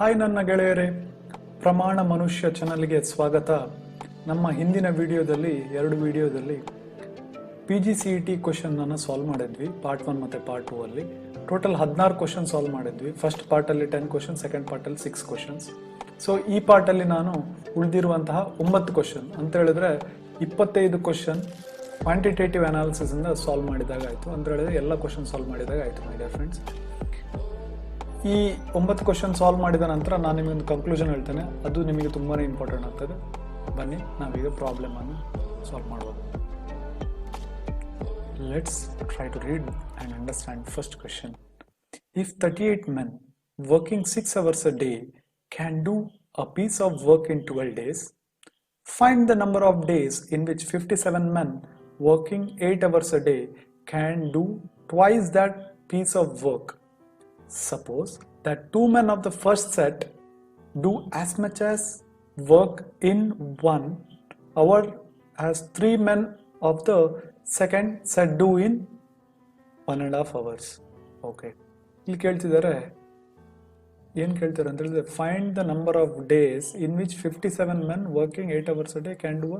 Hi ನನ್ನ ಗೆಳೆಯರೇ, ಪ್ರಮಾಣ ಮನುಷ್ಯ ಚಾನಲ್ಗೆ ಸ್ವಾಗತ. ನಮ್ಮ ಹಿಂದಿನ ವಿಡಿಯೋದಲ್ಲಿ ಎರಡು ವಿಡಿಯೋದಲ್ಲಿ PGCET ಕ್ವಶನ್ ಅನ್ನು ಸಾಲ್ವ್ ಮಾಡಿದ್ವಿ. ಪಾರ್ಟ್ 1 ಮತ್ತು ಪಾರ್ಟ್ 2 ಅಲ್ಲಿ ಟೋಟಲ್ 16 ಕ್ವಶನ್ ಸಾಲ್ವ್ ಮಾಡಿದ್ವಿ. ಫಸ್ಟ್ ಪಾರ್ಟಲ್ಲಿ 10 ಕ್ವಶನ್, ಸೆಕೆಂಡ್ ಪಾರ್ಟಲ್ಲಿ 6 ಕ್ವಶನ್ಸ್. ಸೊ ಈ ಪಾರ್ಟಲ್ಲಿ ನಾನು ಉಳಿದಿರುವಂತಹ 9 ಕ್ವಶನ್ ಅಂತ ಹೇಳಿದ್ರೆ 25 ಕ್ವಶನ್ ಕ್ವಾಂಟಿಟೇಟಿವ್ ಅನಾಲಿಸಿಸ್ ಇಂದ ಸಾಲ್ವ್ ಮಾಡಿದಾಗ ಆಯಿತು. ಅಂತ ಹೇಳಿದ್ರೆ ಎಲ್ಲ ಕ್ವಶನ್ ಸಾಲ್ವ್ ಮಾಡಿದಾಗ ಆಯಿತು ಮೈ ಡಿಯರ್ ಫ್ರೆಂಡ್ಸ್. ಈ 9 ಕ್ವಶನ್ ಸಾಲ್ವ್ ಮಾಡಿದ ನಂತರ ನಾನು ನಿಮಗೊಂದು ಕನ್ಕ್ಲೂಷನ್ ಹೇಳ್ತೇನೆ, ಅದು ನಿಮಗೆ ತುಂಬಾ ಇಂಪಾರ್ಟೆಂಟ್ ಆಗ್ತದೆ. ಬನ್ನಿ ನಾವೀಗ ಪ್ರಾಬ್ಲಮ್ ಅನ್ನು ಸಾಲ್ವ್ ಮಾಡುವ. Let's try to read and understand first question. If 38 men working 6 hours a day can do a piece of work in 12 days, find the number of days in which 57 men working 8 hours a day can do twice that piece of work. Suppose that 2 men of the first set do as much as work in 1 hour as 3 men of the second set do in 1.5 hours. Okay. ಇಲ್ಲಿ ಕೇಳ್ತಿದ್ದಾರೆ, ಏನು ಕೇಳ್ತಾರೆ ಅಂತ ಹೇಳಿದ್ರೆ find the number of days in which 57 men working 8 hours a day can do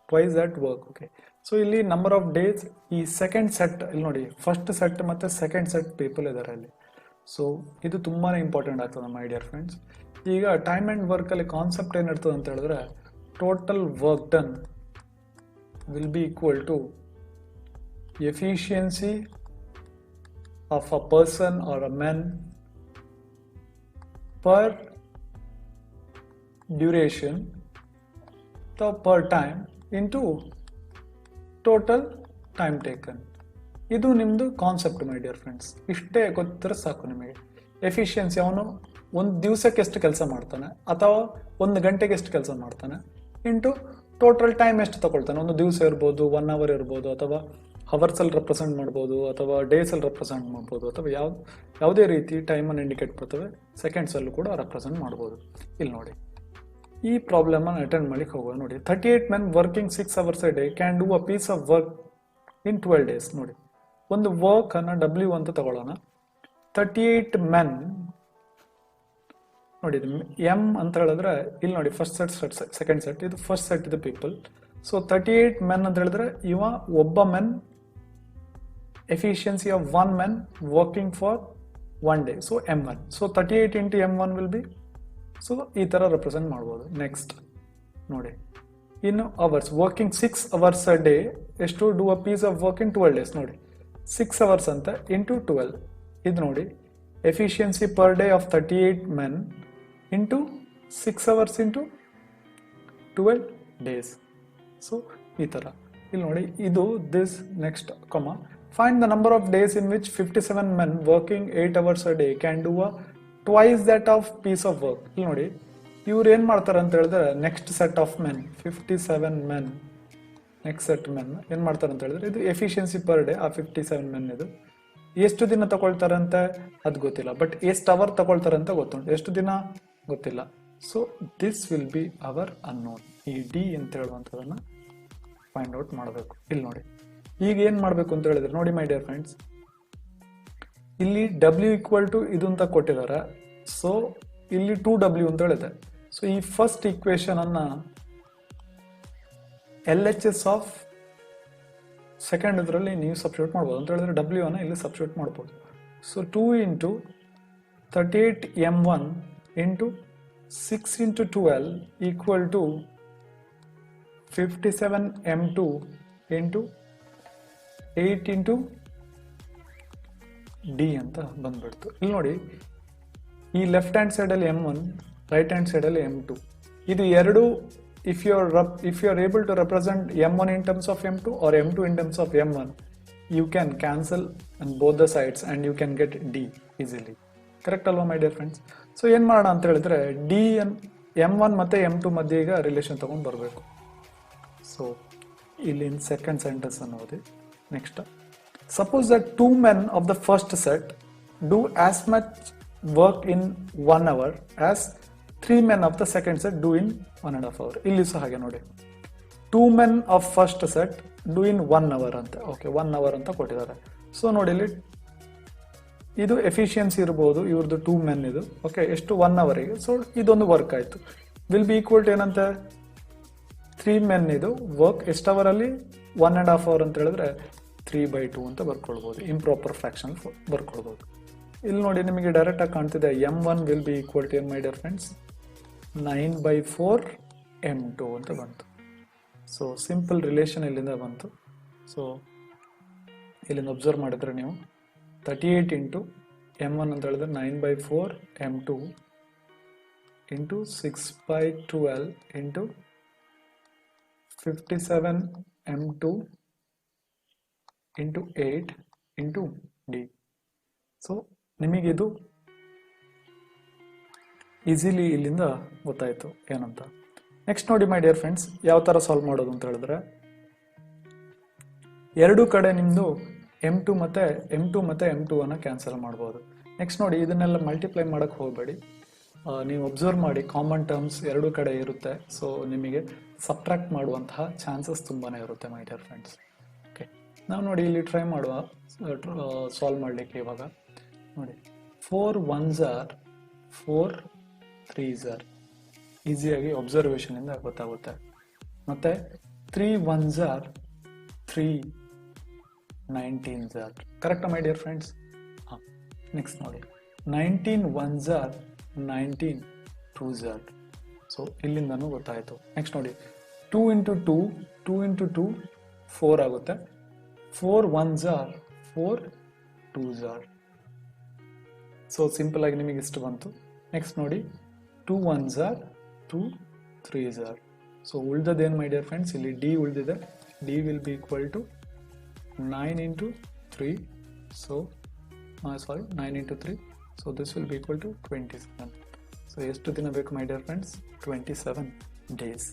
twice that work. Okay, so ಇಲ್ಲಿ number of days ಈ second set ಇಲ್ಲಿ ನೋಡಿ, ಫಸ್ಟ್ ಸೆಟ್ ಮತ್ತು ಸೆಕೆಂಡ್ ಸೆಟ್ ಪೀಪಲ್ ಇದ್ದಾರೆ ಅಲ್ಲಿ. ಸೊ ಇದು ತುಂಬಾ ಇಂಪಾರ್ಟೆಂಟ್ ಆಗ್ತದೆ ಮೈ ಡಿಯರ್ ಫ್ರೆಂಡ್ಸ್. ಈಗ ಟೈಮ್ ಆ್ಯಂಡ್ ವರ್ಕಲ್ಲಿ ಕಾನ್ಸೆಪ್ಟ್ ಏನಿರ್ತದೆ ಅಂತ ಹೇಳಿದ್ರೆ total work done will be equal to efficiency of a person or a man per duration the per time into total time taken. ಇದು ನಿಮ್ಮದು ಕಾನ್ಸೆಪ್ಟ್ ಮೈ dear friends. ಇಷ್ಟೇ ಗೊತ್ತಿದ್ರೆ ಸಾಕು ನಿಮಗೆ. ಎಫಿಷಿಯನ್ಸಿ, ಅವನು ಒಂದು ದಿವಸಕ್ಕೆ ಎಷ್ಟು ಕೆಲಸ ಮಾಡ್ತಾನೆ ಅಥವಾ ಒಂದು ಗಂಟೆಗೆ ಎಷ್ಟು ಕೆಲಸ ಮಾಡ್ತಾನೆ ಇಂಟು ಟೋಟಲ್ ಟೈಮ್ ಎಷ್ಟು ತಗೊಳ್ತಾನೆ. ಒಂದು ದಿವಸ ಇರ್ಬೋದು, 1 hour ಇರ್ಬೋದು, ಅಥವಾ ಹವರ್ಸಲ್ಲಿ ರೆಪ್ರೆಸೆಂಟ್ ಮಾಡ್ಬೋದು, ಅಥವಾ ಡೇಸಲ್ಲಿ ರೆಪ್ರೆಸೆಂಟ್ ಮಾಡ್ಬೋದು, ಅಥವಾ ಯಾವುದೇ ರೀತಿ ಟೈಮನ್ನು ಇಂಡಿಕೇಟ್ ಮಾಡ್ತವೆ. ಸೆಕೆಂಡ್ಸಲ್ಲೂ ಕೂಡ ರೆಪ್ರೆಸೆಂಟ್ ಮಾಡ್ಬೋದು. ಇಲ್ಲಿ ನೋಡಿ, ಈ ಪ್ರಾಬ್ಲಮನ್ನು ಅಟೆಂಡ್ ಮಾಡಲಿಕ್ಕೆ ಹೋಗುವ. ನೋಡಿ, 38 men working 6 hours a day can do a piece of work in 12 days. ನೋಡಿ, ಒಂದು ವರ್ಕನ್ನು W ಅಂತ ತಗೊಳ್ಳೋಣ. 38 men ನೋಡಿ, ಎಂ ಅಂತ ಹೇಳಿದ್ರೆ ಇಲ್ಲಿ ನೋಡಿ, ಫಸ್ಟ್ ಸೆಟ್ ಸೆಕೆಂಡ್ ಸೆಟ್, ಇದು ಫಸ್ಟ್ ಸೆಟ್ ಇದು ಪೀಪಲ್. ಸೊ 38 men ಅಂತ ಹೇಳಿದ್ರೆ ಇವ ಒಬ್ಬ men, efficiency of 1 man working for 1 day. So M1. So 38 into M1 will be, so ಈ ಥರ ರೆಪ್ರೆಸೆಂಟ್ ಮಾಡ್ಬೋದು. ನೆಕ್ಸ್ಟ್ ನೋಡಿ, ಇನ್ನು hours working 6 hours a day ಎಷ್ಟು do a piece of work in 12 days. ನೋಡಿ, 6 hours ಅಂತ ಇಂಟು 12. ಇದು ನೋಡಿ, efficiency per day of 38 men into 6 hours into 12 days. So ಈ ಥರ ಇಲ್ಲಿ ನೋಡಿ, ಇದು ದಿಸ್. ನೆಕ್ಸ್ಟ್ ಕಮ, find the number of days in which 57 men working 8 hours a day can do a twice that of piece of work. ಇಲ್ಲಿ ನೋಡಿ, ಇವ್ರು ಏನು ಮಾಡ್ತಾರೆ ಅಂತ ಹೇಳಿದ್ರೆ next set of men 57 men, next set men ಏನು ಮಾಡ್ತಾರೆ ಅಂತ ಹೇಳಿದ್ರೆ ಇದು ಎಫಿಷಿಯನ್ಸಿ ಪರ್ ಡೇ. ಆ 57 men ಇದು ಎಷ್ಟು ದಿನ ತಗೊಳ್ತಾರಂತೆ ಅದು ಗೊತ್ತಿಲ್ಲ, ಬಟ್ ಎಷ್ಟು ಅವರ್ ತಗೊಳ್ತಾರೆ ಅಂತ ಗೊತ್ತುಂಟು. ಎಷ್ಟು ದಿನ ಗೊತ್ತಿಲ್ಲ. So this will be our unknown. ಈ ಡಿ ಅಂತ ಹೇಳುವಂಥದ್ದನ್ನು ಫೈಂಡ್ ಔಟ್ ಮಾಡಬೇಕು. ಇಲ್ಲಿ ನೋಡಿ, ಈಗ ಏನು ಮಾಡಬೇಕು ಅಂತ ಹೇಳಿದ್ರೆ ನೋಡಿ ಮೈ ಡಿಯರ್ ಫ್ರೆಂಡ್ಸ್, ಇಲ್ಲಿ W ಈಕ್ವಲ್ ಟು ಇದು ಅಂತ ಕೊಟ್ಟಿದ್ದಾರೆ. ಸೊ ಇಲ್ಲಿ 2W ಅಂತ ಹೇಳಿದೆ. ಸೊ ಈ ಫಸ್ಟ್ ಈಕ್ವೇಶನ್ ಅನ್ನ LHS ಆಫ್ ಸೆಕೆಂಡ್ ಇದರಲ್ಲಿ ನೀವು ಸಬ್ಸ್ಟಿಟ್ಯೂಟ್ ಮಾಡ್ಬೋದು. ಅಂತ ಹೇಳಿದ್ರೆ W ಅನ್ನ ಇಲ್ಲಿ ಸಬ್ಸ್ಟಿಟ್ಯೂಟ್ ಮಾಡ್ಬೋದು. So 2 into 38 M1 into 6 into 12 equal to 57 M2 into 8 into D ಅಂತ ಬಂದ್ಬಿಡ್ತು. ಇಲ್ಲಿ ನೋಡಿ, ಈ ಲೆಫ್ಟ್ ಹ್ಯಾಂಡ್ ಸೈಡಲ್ಲಿ M1, ರೈಟ್ ಹ್ಯಾಂಡ್ ಸೈಡಲ್ಲಿ M2. ಇದು ಎರಡು, if you are able to represent M1 in terms of M2 or M2 in terms of M1, you can cancel on both the sides and you can get D easily. Correct ಅಲ್ವಾ ಮೈ dear friends? So ಏನು ಮಾಡೋಣ ಅಂತ ಹೇಳಿದ್ರೆ M1 ಮತ್ತು M2 ಮಧ್ಯೆ ಈಗ relation ತಗೊಂಡು ಬರಬೇಕು. ಸೊ ಇಲ್ಲಿ ಸೆಕೆಂಡ್ ಸೆಂಟೆನ್ಸ್ ಅನ್ನು ಓದಿ. Next, suppose that 2 men of the first set do as much work in 1 hour as 3 men of the second set do in 1.5 hour. ಇಲ್ಲಿ ಸಹ ಹಾಗೆ ನೋಡಿ, 2 men of first set do in 1 hour ಅಂತ. Okay, 1 hour ಅಂತ ಕೊಟ್ಟಿದ್ದಾರೆ. So ನೋಡಿ, ಇಲ್ಲಿ ಇದು ಎಫಿಷಿಯನ್ಸಿ ಇರ್ಬೋದು ಇವ್ರದ್ದು 2 men ಇದು. ಓಕೆ, ಎಷ್ಟು 1 ಅವರಿಗೆ. ಸೊ ಇದೊಂದು ವರ್ಕ್ ಆಯ್ತು. ವಿಲ್ ಬಿ ಈಕ್ವಲ್ ಟು ಏನಂತೆ 3 men ಇದು ವರ್ಕ್ ಎಷ್ಟು ಅವರ್ ಅಲ್ಲಿ 1.5 hour ಅಂತ ಹೇಳಿದ್ರೆ 3/2 ಅಂತ ಬರ್ಕೊಳ್ಬಹುದು. Improper fraction ಬರ್ಕೊಳ್ಬಹುದು. ಇಲ್ಲಿ ನೋಡಿ ನಿಮಗೆ ಡೈರೆಕ್ಟ್ ಆಗಿ ಕಾಣ್ತಿದೆ m1 will be equal to my dear friends 9/4 m2 ಅಂತ ಬಂತು. ಸೊ ಸಿಂಪಲ್ ರಿಲೇಷನ್ ಇಲ್ಲಿಂದ ಬಂತು. ಸೊ ಇಲ್ಲಿಂದ ಅಬ್ಸರ್ವ್ ಮಾಡಿದ್ರೆ ನೀವು 38 ಇಂಟು m1 ಅಂತ ಹೇಳಿದ್ರೆ 9/4 m2 into 6/12 into 57 m2 into 8 into D. So ನಿಮಗಿದು ಈಸಿಲಿ ಇಲ್ಲಿಂದ ಗೊತ್ತಾಯ್ತು ಏನಂತ. ನೆಕ್ಸ್ಟ್ ನೋಡಿ ಮೈ ಡಿಯರ್ ಫ್ರೆಂಡ್ಸ್, ಯಾವ ಥರ ಸಾಲ್ವ್ ಮಾಡೋದು ಅಂತ ಹೇಳಿದ್ರೆ ಎರಡು ಕಡೆ ನಿಮ್ಮದು m2 ಮತ್ತು m2 ಅನ್ನು ಕ್ಯಾನ್ಸಲ್ ಮಾಡ್ಬೋದು. ನೆಕ್ಸ್ಟ್ ನೋಡಿ ಇದನ್ನೆಲ್ಲ ಮಲ್ಟಿಪ್ಲೈ ಮಾಡೋಕ್ಕೆ ಹೋಗಬೇಡಿ. ನೀವು ಅಬ್ಸರ್ವ್ ಮಾಡಿ ಕಾಮನ್ ಟರ್ಮ್ಸ್ ಎರಡು ಕಡೆ ಇರುತ್ತೆ. ಸೊ ನಿಮಗೆ ಸಬ್ಟ್ರಾಕ್ಟ್ ಮಾಡುವಂತಹ ಚಾನ್ಸಸ್ ತುಂಬಾ ಇರುತ್ತೆ ಮೈ ಡಿಯರ್ ಫ್ರೆಂಡ್ಸ್. ಓಕೆ, ನಾವು ನೋಡಿ ಇಲ್ಲಿ ಟ್ರೈ ಮಾಡುವ ಸಾಲ್ವ್ ಮಾಡಲಿಕ್ಕೆ. ಇವಾಗ ನೋಡಿ 4 1s are 4 3s are ಈಸಿಯಾಗಿ ಅಬ್ಸರ್ವೇಷನಿಂದ ಗೊತ್ತಾಗುತ್ತೆ. ಮತ್ತು 3 1s are 3 19s are ಕರೆಕ್ಟಾ ಮೈ ಡಿಯರ್ ಫ್ರೆಂಡ್ಸ್? ಹಾಂ, ನೆಕ್ಸ್ಟ್ ನೋಡಿ 19 1s are 19 2s are. So ಇಲ್ಲಿಂದನೂ ಗೊತ್ತಾಯಿತು. ನೆಕ್ಸ್ಟ್ ನೋಡಿ 2 ಇಂಟು 2 2 ಇಂಟು 2 4 ಆಗುತ್ತೆ. 4 1s are 4 2s are. So simple ಆಗಿ ನಿಮಗೆ ಇಷ್ಟು ಬಂತು. ನೆಕ್ಸ್ಟ್ ನೋಡಿ 2 1s are 2 3s are. So ಉಳಿದದೇನು ಮೈ ಡಿಯರ್ ಫ್ರೆಂಡ್ಸ್, ಇಲ್ಲಿ ಡಿ ಉಳಿದಿದೆ. D will be equal to 9 into 3. So 9 into 3. So this will be equal to 27. So ಎಷ್ಟು ದಿನ ಬೇಕು my dear friends? 27 days.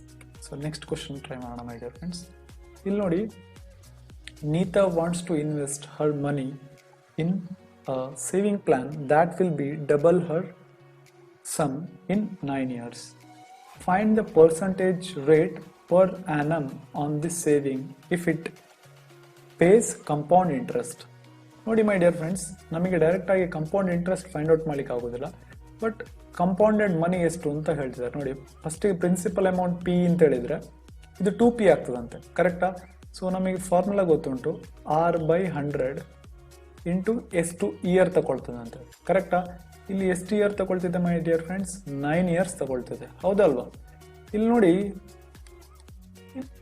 So next question try ಮಾಡೋಣ my dear friends. ಇಲ್ಲಿ ನೋಡಿ, Neeta wants to invest her money in saving plan that will be double her sum in 9 years. Find the percentage rate per annum on this saving if it pays compound interest. ನೋಡಿ my dear friends, ನಮಗೆ direct ಆಗಿ compound interest find out ಮಾಡ್ಲಿಕ್ಕೆ ಆಗೋದಿಲ್ಲ. But compounded ಮನಿ ಎಷ್ಟು ಅಂತ ಹೇಳ್ತಿದ್ದಾರೆ. ನೋಡಿ, ಫಸ್ಟಿಗೆ ಪ್ರಿನ್ಸಿಪಲ್ ಅಮೌಂಟ್ ಪಿ ಅಂತ ಹೇಳಿದ್ರೆ ಇದು 2p ಆಗ್ತದಂತೆ, ಕರೆಕ್ಟಾ? ಸೊ ನಮಗೆ ಫಾರ್ಮುಲಾ ಗೊತ್ತುಂಟು, R/100 ಇಂಟು ಎಷ್ಟು ಇಯರ್ ತಗೊಳ್ತದಂತೆ, ಕರೆಕ್ಟಾ? ಇಲ್ಲಿ ಎಷ್ಟು ಇಯರ್ ತಗೊಳ್ತಿದೆ ಮೈ ಡಿಯರ್ ಫ್ರೆಂಡ್ಸ್? 9 years ತಗೊಳ್ತಿದೆ, ಹೌದಲ್ವಾ? ಇಲ್ಲಿ ನೋಡಿ,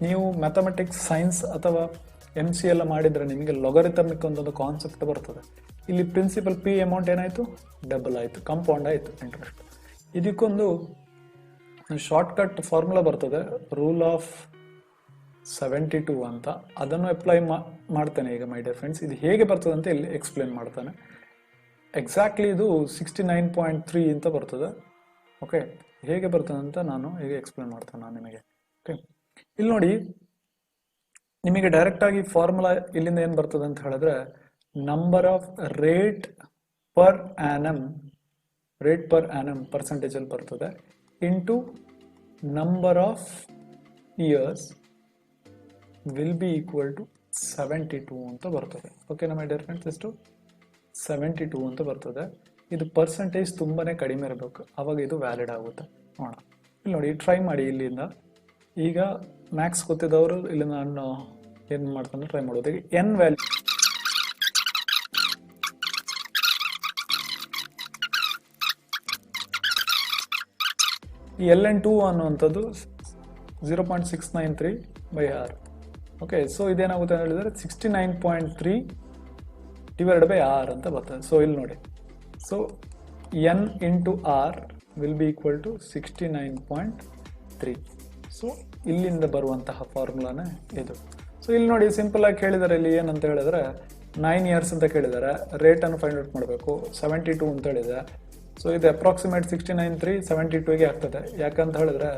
ನೀವು ಮ್ಯಾಥಮೆಟಿಕ್ಸ್ ಸೈನ್ಸ್ ಅಥವಾ MC ಎಲ್ಲ ಮಾಡಿದರೆ ನಿಮಗೆ ಲೊಗರಿಥಮಿಕ್ ಒಂದೊಂದು ಕಾನ್ಸೆಪ್ಟ್ ಬರ್ತದೆ. ಇಲ್ಲಿ ಪ್ರಿನ್ಸಿಪಲ್ ಪಿ ಅಮೌಂಟ್ ಏನಾಯಿತು? ಡಬಲ್ ಆಯಿತು, ಕಂಪೌಂಡ್ ಆಯಿತು ಇಂಟ್ರೆಸ್ಟ್. ಇದಕ್ಕೊಂದು ಶಾರ್ಟ್ಕಟ್ ಫಾರ್ಮುಲಾ ಬರ್ತದೆ, ರೂಲ್ ಆಫ್ 72 ಅಂತ. ಅದನ್ನು ಅಪ್ಲೈ ಮಾಡ್ತೇನೆ ಈಗ ಮೈ ಡಿಯರ್ ಫ್ರೆಂಡ್ಸ್. ಇದು ಹೇಗೆ ಬರ್ತದೆ ಅಂತ ಇಲ್ಲಿ ಎಕ್ಸ್ಪ್ಲೇನ್ ಮಾಡ್ತಾನೆ. ಎಕ್ಸಾಕ್ಟ್ಲಿ ಇದು 69.3 ಅಂತ ಬರ್ತದೆ. ಓಕೆ, ಹೇಗೆ ಬರ್ತದೆ ಅಂತ ನಾನು ಹೇಗೆ ಎಕ್ಸ್ಪ್ಲೇನ್ ಮಾಡ್ತೇನೆ ನಾನು ನಿಮಗೆ. ಓಕೆ, ಇಲ್ಲಿ ನೋಡಿ, ನಿಮಗೆ ಡೈರೆಕ್ಟ್ ಆಗಿ ಫಾರ್ಮುಲಾ ಇಲ್ಲಿಂದ ಏನು ಬರ್ತದೆ ಅಂತ ಹೇಳಿದ್ರೆ, number of rate per annum percentage ಅಲ್ಲಿ ಬರ್ತದೆ into number of years will be equal to 72 ಅಂತ ಬರ್ತದೆ. ಓಕೆ ನಮ್ಮ ಡಿಯರ್ ಫ್ರೆಂಡ್ಸ್, ಎಷ್ಟು 72 ಅಂತ ಬರ್ತದೆ. ಇದು ಪರ್ಸೆಂಟೇಜ್ ತುಂಬಾನೇ ಕಡಿಮೆ ಇರಬೇಕು, ಅವಾಗ ಇದು ವ್ಯಾಲಿಡ್ ಆಗುತ್ತೆ. ನೋಡೋಣ, ಇಲ್ಲಿ ನೋಡಿ, ಟ್ರೈ ಮಾಡಿ ಇಲ್ಲಿಂದ. ಈಗ ಮ್ಯಾಕ್ಸ್ ಗೊತ್ತಿದ್ದವರು ಇಲ್ಲಿ ನಾನು ಏನು ಮಾಡ್ತಾನೆ ಟ್ರೈ ಮಾಡೋದು. ಈಗ ಎನ್ ವ್ಯಾಲ್ಯೂ ಈ LN2 ಅನ್ನುವಂಥದ್ದು 0.693/R. ಓಕೆ, ಸೊ ಇದೇನಾಗುತ್ತೆ ಅಂತ ಹೇಳಿದ್ರೆ 69.3 ಡಿವೈಡೆಡ್ ಬೈ R ಅಂತ ಬರ್ತದೆ. ಸೊ ಇಲ್ಲಿ ನೋಡಿ, so N into R will be equal to 69.3. So ಇಲ್ಲಿಂದ ಬರುವಂತಹ ಫಾರ್ಮುಲಾನೇ ಇದು. ಸೊ ಇಲ್ಲಿ ನೋಡಿ, ಸಿಂಪಲ್ ಆಗಿ ಕೇಳಿದ್ದಾರೆ. ಇಲ್ಲಿ ಏನಂತ ಹೇಳಿದ್ರೆ 9 years ಅಂತ ಕೇಳಿದ್ದಾರೆ. ರೇಟನ್ನು ಫೈಂಡ್ ಔಟ್ ಮಾಡಬೇಕು, 72 ಅಂತ ಹೇಳಿದೆ. ಸೊ ಇದು ಅಪ್ರಾಕ್ಸಿಮೇಟ್ 69.3 72ಗೆ ಆಗ್ತದೆ. ಯಾಕಂತ ಹೇಳಿದ್ರೆ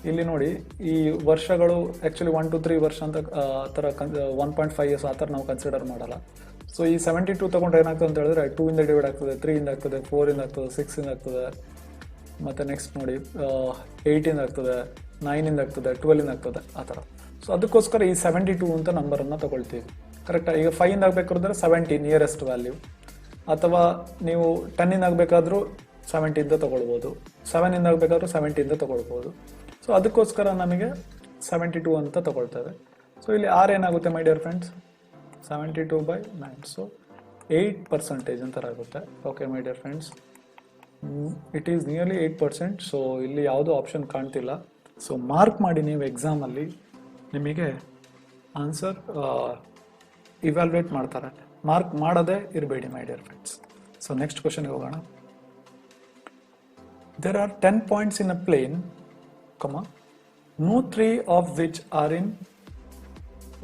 ಇಲ್ಲಿ ನೋಡಿ, ಈ ವರ್ಷಗಳು ಆ್ಯಕ್ಚುಲಿ 1 to 3 ವರ್ಷ ಅಂತ ಥರ 1.5 years ಆ ಥರ ನಾವು ಕನ್ಸಿಡರ್ ಮಾಡಲ್ಲ. ಸೊ ಈ 72 ತೊಗೊಂಡ್ರೆ ಏನಾಗ್ತದೆ ಅಂತ ಹೇಳಿದ್ರೆ 2 ಇಂದ ಡಿವೈಡ್ ಆಗ್ತದೆ, 3 ಇಂದ ಆಗ್ತದೆ, 4 ಇಂದ ಆಗ್ತದೆ, 6 ಇಂದ ಆಗ್ತದೆ, ಮತ್ತು ನೆಕ್ಸ್ಟ್ ನೋಡಿ 8 ಇಂದ ಆಗ್ತದೆ, 9 ಇಂದ ಆಗ್ತದೆ, 12 ಇಂದ ಆಗ್ತದೆ, ಆ ಥರ. ಸೊ ಅದಕ್ಕೋಸ್ಕರ ಈ 72 ಅಂತ ನಂಬರನ್ನು ತಗೊಳ್ತೀವಿ, ಕರೆಕ್ಟಾ? ಈಗ 5 ಇಂದ ಆಗಬೇಕಾದ್ರೆ 17 ನಿಯರೆಸ್ಟ್ ವ್ಯಾಲ್ಯೂ, ಅಥವಾ ನೀವು 10 ಇಂದ ಆಗಬೇಕಾದ್ರೂ 70 ಇಂದ ತಗೊಳ್ಬೋದು, 7 ಇಂದ ಆಗಬೇಕಾದ್ರೂ 70 ಇಂದ ತಗೊಳ್ಬೋದು. ಸೊ ಅದಕ್ಕೋಸ್ಕರ ನಮಗೆ 72 ಅಂತ ತಗೊಳ್ತೇವೆ. ಸೊ ಇಲ್ಲಿ ಆರ್ ಏನಾಗುತ್ತೆ ಮೈ ಡಿಯರ್ ಫ್ರೆಂಡ್ಸ್, 72/9, ಸೊ 8% ಅಂತರ ಆಗುತ್ತೆ. Okay my dear friends, it is nearly 8%. So ಇಲ್ಲಿ ಯಾವುದೋ ಆಪ್ಷನ್ ಕಾಣ್ತಿಲ್ಲ. ಸೊ ಮಾರ್ಕ್ ಮಾಡಿ ನೀವು ಎಕ್ಸಾಮಲ್ಲಿ, ನಿಮಗೆ ಆನ್ಸರ್ ಇವ್ಯಾಲ್ಯೂಯೇಟ್ ಮಾಡ್ತಾರೆ, ಮಾರ್ಕ್ ಮಾಡದೇ ಇರಬೇಡಿ my dear friends. So next ಕ್ವಶನ್ಗೆ ಹೋಗೋಣ. There are 10 points in a plane, no 3 of which are in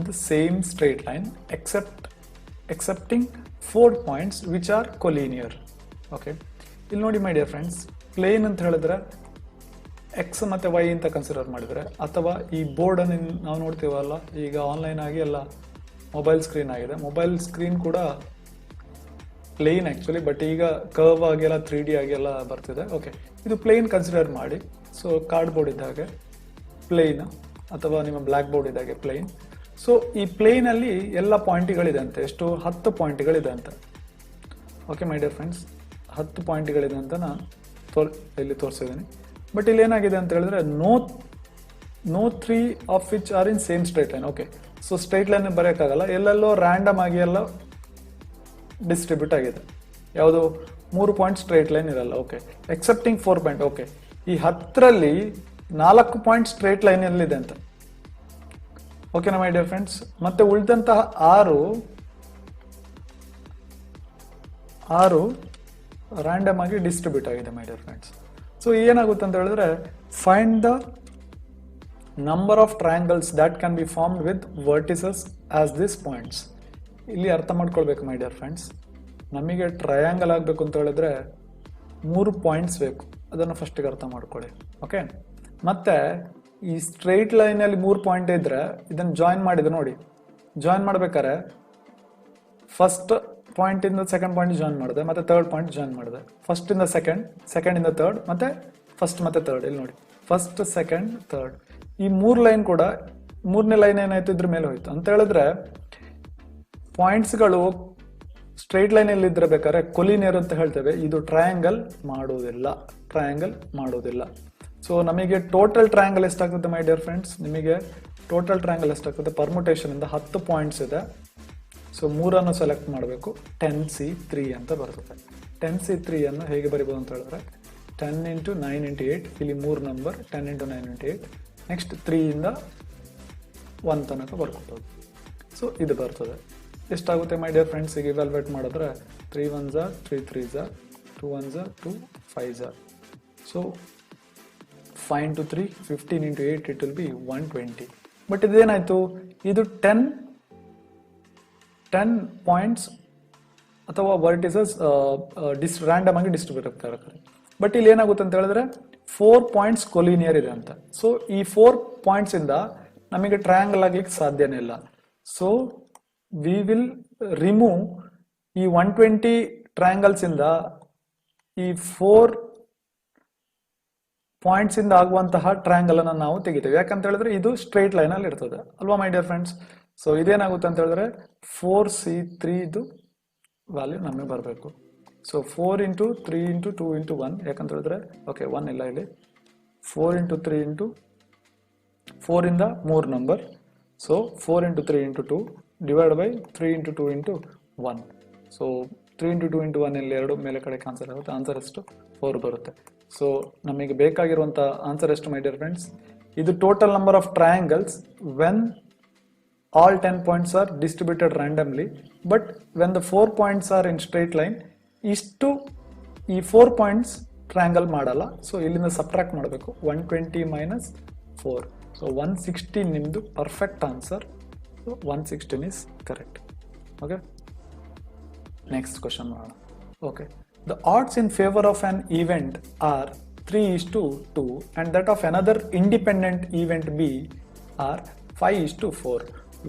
the same straight line excepting 4 points which are collinear. Okay, ಇಲ್ಲಿ ನೋಡಿ ಮೈ ಡಿಯರ್ ಫ್ರೆಂಡ್ಸ್, ಪ್ಲೇನ್ ಅಂತ ಹೇಳಿದ್ರೆ X ಮತ್ತೆ Y ಅಂತ consider ಮಾಡಿದ್ರೆ, ಅಥವಾ ಈ ಬೋರ್ಡ್ ಅನ್ನು ನಾವು ನೋಡ್ತೀವಲ್ಲ, ಈಗ ಆನ್ಲೈನ್ ಆಗಿ ಎಲ್ಲ ಮೊಬೈಲ್ ಸ್ಕ್ರೀನ್ ಆಗಿದೆ, ಮೊಬೈಲ್ ಸ್ಕ್ರೀನ್ ಕೂಡ ಪ್ಲೇನ್ ಆಕ್ಚುಲಿ, ಬಟ್ ಈಗ ಕರ್ವ್ ಆಗೆಲ್ಲ 3D ಆಗೆಲ್ಲ ಬರ್ತಿದೆ. ಓಕೆ, ಇದು ಪ್ಲೇನ್ ಕನ್ಸಿಡರ್ ಮಾಡಿ. ಸೊ ಕಾರ್ಡ್ ಬೋರ್ಡ್ ಇದ್ದಾಗೆ ಪ್ಲೇನ್, ಅಥವಾ ನಿಮ್ಮ ಬ್ಲ್ಯಾಕ್ ಬೋರ್ಡ್ ಇದ್ದಾಗೆ ಪ್ಲೇನ್. ಸೊ ಈ ಪ್ಲೇನ್ ಅಲ್ಲಿ ಎಲ್ಲ ಪಾಯಿಂಟ್ಗಳಿದೆ ಅಂತೆ, ಎಷ್ಟು 10 ಪಾಯಿಂಟ್ಗಳಿದೆ ಅಂತ. ಓಕೆ ಮೈ ಡಿಯರ್ ಫ್ರೆಂಡ್ಸ್, 10 ಪಾಯಿಂಟ್ಗಳಿದೆ ಅಂತ ನಾನು ಇಲ್ಲಿ ತೋರಿಸಿದ್ದೀನಿ. ಬಟ್ ಇಲ್ಲಿ ಏನಾಗಿದೆ ಅಂತ ಹೇಳಿದ್ರೆ, no 3 of which are in same straight line. Okay, so straight line ಬರೆಯೋಕ್ಕಾಗಲ್ಲ, ಎಲ್ಲೆಲ್ಲೋ ರ್ಯಾಂಡಮ್ ಆಗಿ ಎಲ್ಲ ಡಿಸ್ಟ್ರಿಬ್ಯೂಟ್ ಆಗಿದೆ. ಯಾವುದು 3 ಪಾಯಿಂಟ್ ಸ್ಟ್ರೈಟ್ ಲೈನ್ ಇರಲ್ಲ. Okay, accepting 4 point. ಓಕೆ, ಈ 10ರಲ್ಲಿ 4 ಪಾಯಿಂಟ್ ಸ್ಟ್ರೈಟ್ ಲೈನ್ ಎಲ್ಲಿದೆ ಅಂತ. ಓಕೆನಾ ಮೈ ಡಿಯರ್ ಫ್ರೆಂಡ್ಸ್, ಮತ್ತೆ ಉಳಿದಂತಹ 6 ರ್ಯಾಂಡಮ್ ಆಗಿ ಡಿಸ್ಟ್ರಿಬ್ಯೂಟ್ ಆಗಿದೆ ಮೈ ಡಿಯರ್ ಫ್ರೆಂಡ್ಸ್. ಸೊ ಏನಾಗುತ್ತೆ ಅಂತ ಹೇಳಿದ್ರೆ, find the number of triangles that can be formed with vertices as this points. ಇಲ್ಲಿ ಅರ್ಥ ಮಾಡ್ಕೊಳ್ಬೇಕು ಮೈ ಡಿಯರ್ ಫ್ರೆಂಡ್ಸ್, ನಮಗೆ ಟ್ರಯಾಂಗಲ್ ಆಗಬೇಕು ಅಂತ ಹೇಳಿದ್ರೆ 3 ಪಾಯಿಂಟ್ಸ್ ಬೇಕು, ಅದನ್ನು ಫಸ್ಟಿಗೆ ಅರ್ಥ ಮಾಡ್ಕೊಳ್ಳಿ. ಓಕೆ, ಮತ್ತೆ ಈ ಸ್ಟ್ರೈಟ್ ಲೈನಲ್ಲಿ 3 ಪಾಯಿಂಟ್ ಇದ್ರೆ ಇದನ್ನು ಜಾಯಿನ್ ಮಾಡಿದೆ ನೋಡಿ. ಜಾಯಿನ್ ಮಾಡ್ಬೇಕಾದ್ರೆ ಫಸ್ಟ್ ಪಾಯಿಂಟ್ ಇಂದ ಸೆಕೆಂಡ್ ಪಾಯಿಂಟ್ ಜಾಯಿನ್ ಮಾಡಿದೆ, ಮತ್ತೆ ಥರ್ಡ್ ಪಾಯಿಂಟ್ ಜಾಯಿನ್ ಮಾಡಿದೆ. ಫಸ್ಟ್ ಇಂದ ಸೆಕೆಂಡ್, ಸೆಕೆಂಡ್ ಇಂದ ಥರ್ಡ್, ಮತ್ತೆ ಫಸ್ಟ್ ಮತ್ತೆ ಥರ್ಡ್. ಇಲ್ಲಿ ನೋಡಿ, ಫಸ್ಟ್ ಸೆಕೆಂಡ್ ಥರ್ಡ್, ಈ 3 ಲೈನ್ ಕೂಡ 3ನೇ ಲೈನ್ ಏನಾಯ್ತು ಇದ್ರ ಮೇಲೆ ಹೋಯ್ತು ಅಂತ ಹೇಳಿದ್ರೆ, ಪಾಯಿಂಟ್ಸ್ಗಳು ಸ್ಟ್ರೈಟ್ ಲೈನ್ ಅಲ್ಲಿ ಇದ್ರೆ ಬೇಕಾದ್ರೆ ಕೊಲಿನಿಯರ್ ಅಂತ ಹೇಳ್ತೇವೆ. ಇದು ಟ್ರಯಾಂಗಲ್ ಮಾಡೋದಿಲ್ಲ. ಸೊ ನಮಗೆ ಟೋಟಲ್ ಟ್ರಯಾಂಗಲ್ ಎಷ್ಟಾಗ್ತದೆ ಮೈ ಡಿಯರ್ ಫ್ರೆಂಡ್ಸ್, ನಿಮಗೆ ಟೋಟಲ್ ಟ್ರಯಾಂಗಲ್ ಎಷ್ಟಾಗ್ತದೆ, ಪರ್ಮುಟೇಷನ್ ಇಂದ 10 ಪಾಯಿಂಟ್ಸ್ ಇದೆ. ಸೊ 3 ಸೆಲೆಕ್ಟ್ ಮಾಡಬೇಕು, 10C3 ಅಂತ ಬರ್ತದೆ. 10C3 ಅನ್ನು ಹೇಗೆ ಬರಿಬೋದು ಅಂತ ಹೇಳಿದ್ರೆ, 10 × 9 × 8, ಇಲ್ಲಿ 3 ನಂಬರ್, 10 × 9 × 8, ನೆಕ್ಸ್ಟ್ 3 ಇಂದ 1 ತನಕ ಬರ್ಕೊಬೋದು. ಸೊ ಇದು ಬರ್ತದೆ. ಎಷ್ಟಾಗುತ್ತೆ ಮೈ ಡಿಯರ್ ಫ್ರೆಂಡ್ಸ್, ಈಗ ಇವ್ಯಾಲ್ಯೂಯೇಟ್ ಮಾಡಿದ್ರೆ 3 1s are 3 3s are 2 1s are 2 5s are. So 5 × 3 15 × 8 it will be 120. But ಇದೇನಾಯ್ತು, ಇದು 10 ಪಾಯಿಂಟ್ಸ್ ಅಥವಾ ವರ್ಟಿಸಸ್ ರ್ಯಾಂಡಮ್ ಆಗಿ ಡಿಸ್ಟ್ರಿಬ್ಯೂಟ್ ಆಗ್ತಾ ಇರ್ತಾರೆ. ಬಟ್ ಇಲ್ಲಿ ಏನಾಗುತ್ತೆ ಅಂತ ಹೇಳಿದ್ರೆ 4 ಪಾಯಿಂಟ್ಸ್ ಕೊಲಿನಿಯರ್ ಇದೆ ಅಂತ. ಸೊ ಈ 4 ಪಾಯಿಂಟ್ಸ್ ಇಂದ ನಮಗೆ ಟ್ರಯಾಂಗಲ್ ಆಗ್ಲಿಕ್ಕೆ ಸಾಧ್ಯನೇ ಇಲ್ಲ. ಸೊ ವಿ ವಿಲ್ ರಿಮೂವ್ ಈ 120 ಟ್ರಯಾಂಗಲ್ಸ್ ಇಂದ ಈ 4 ಪಾಯಿಂಟ್ಸ್ ಇಂದ ಆಗುವಂತಹ ಟ್ರಯಾಂಗಲ್ ಅನ್ನು ನಾವು ತೆಗಿತೇವೆ. ಯಾಕಂತ ಹೇಳಿದ್ರೆ ಇದು ಸ್ಟ್ರೈಟ್ ಲೈನ್ ಅಲ್ಲಿ ಇರ್ತದೆ ಅಲ್ವಾ ಮೈ ಡಿಯರ್ ಫ್ರೆಂಡ್ಸ್. ಸೊ ಇದೇನಾಗುತ್ತೆ ಅಂತ ಹೇಳಿದ್ರೆ 4C3 ಇದು ವ್ಯಾಲ್ಯೂ ನಮಗೆ ಬರಬೇಕು. ಸೊ 4 × 3 × 2 × 1, ಯಾಕಂತ ಹೇಳಿದ್ರೆ ಓಕೆ 1 ಇಲ್ಲ ಇಲ್ಲಿ, 4 × 3 × 4 ಇಂದ 3 number. So 4 × 3 × 2 divide by 3 × 2 × 1. So 3 × 2 × 1 ಇಲ್ಲಿ 2 ಮೇಲೆ ಕಡೆ ಆನ್ಸರ್ ಆಗುತ್ತೆ. ಆನ್ಸರ್ ಎಷ್ಟು 4 ಬರುತ್ತೆ. ಸೊ ನಮಗೆ ಬೇಕಾಗಿರುವಂಥ ಆನ್ಸರ್ ಎಷ್ಟು ಮೈ ಡಿಯರ್ ಫ್ರೆಂಡ್ಸ್, ಇದು total number of triangles when all 10 points are distributed randomly, but when the 4 points are in straight line, ಇಷ್ಟು ಈ 4 ಪಾಯಿಂಟ್ಸ್ ಟ್ರಯಾಂಗಲ್ ಮಾಡಲ್ಲ. ಸೊ ಇಲ್ಲಿಂದ ಸಬ್ಟ್ರಾಕ್ಟ್ ಮಾಡಬೇಕು, 120 - 4. ಸೊ 116 ನಿಮ್ಮದು perfect answer. So 116 is correct. Okay, next question ಮಾಡೋಣ. Okay, the odds in favour of an event are 3:2 and that of another independent event B are 5:4.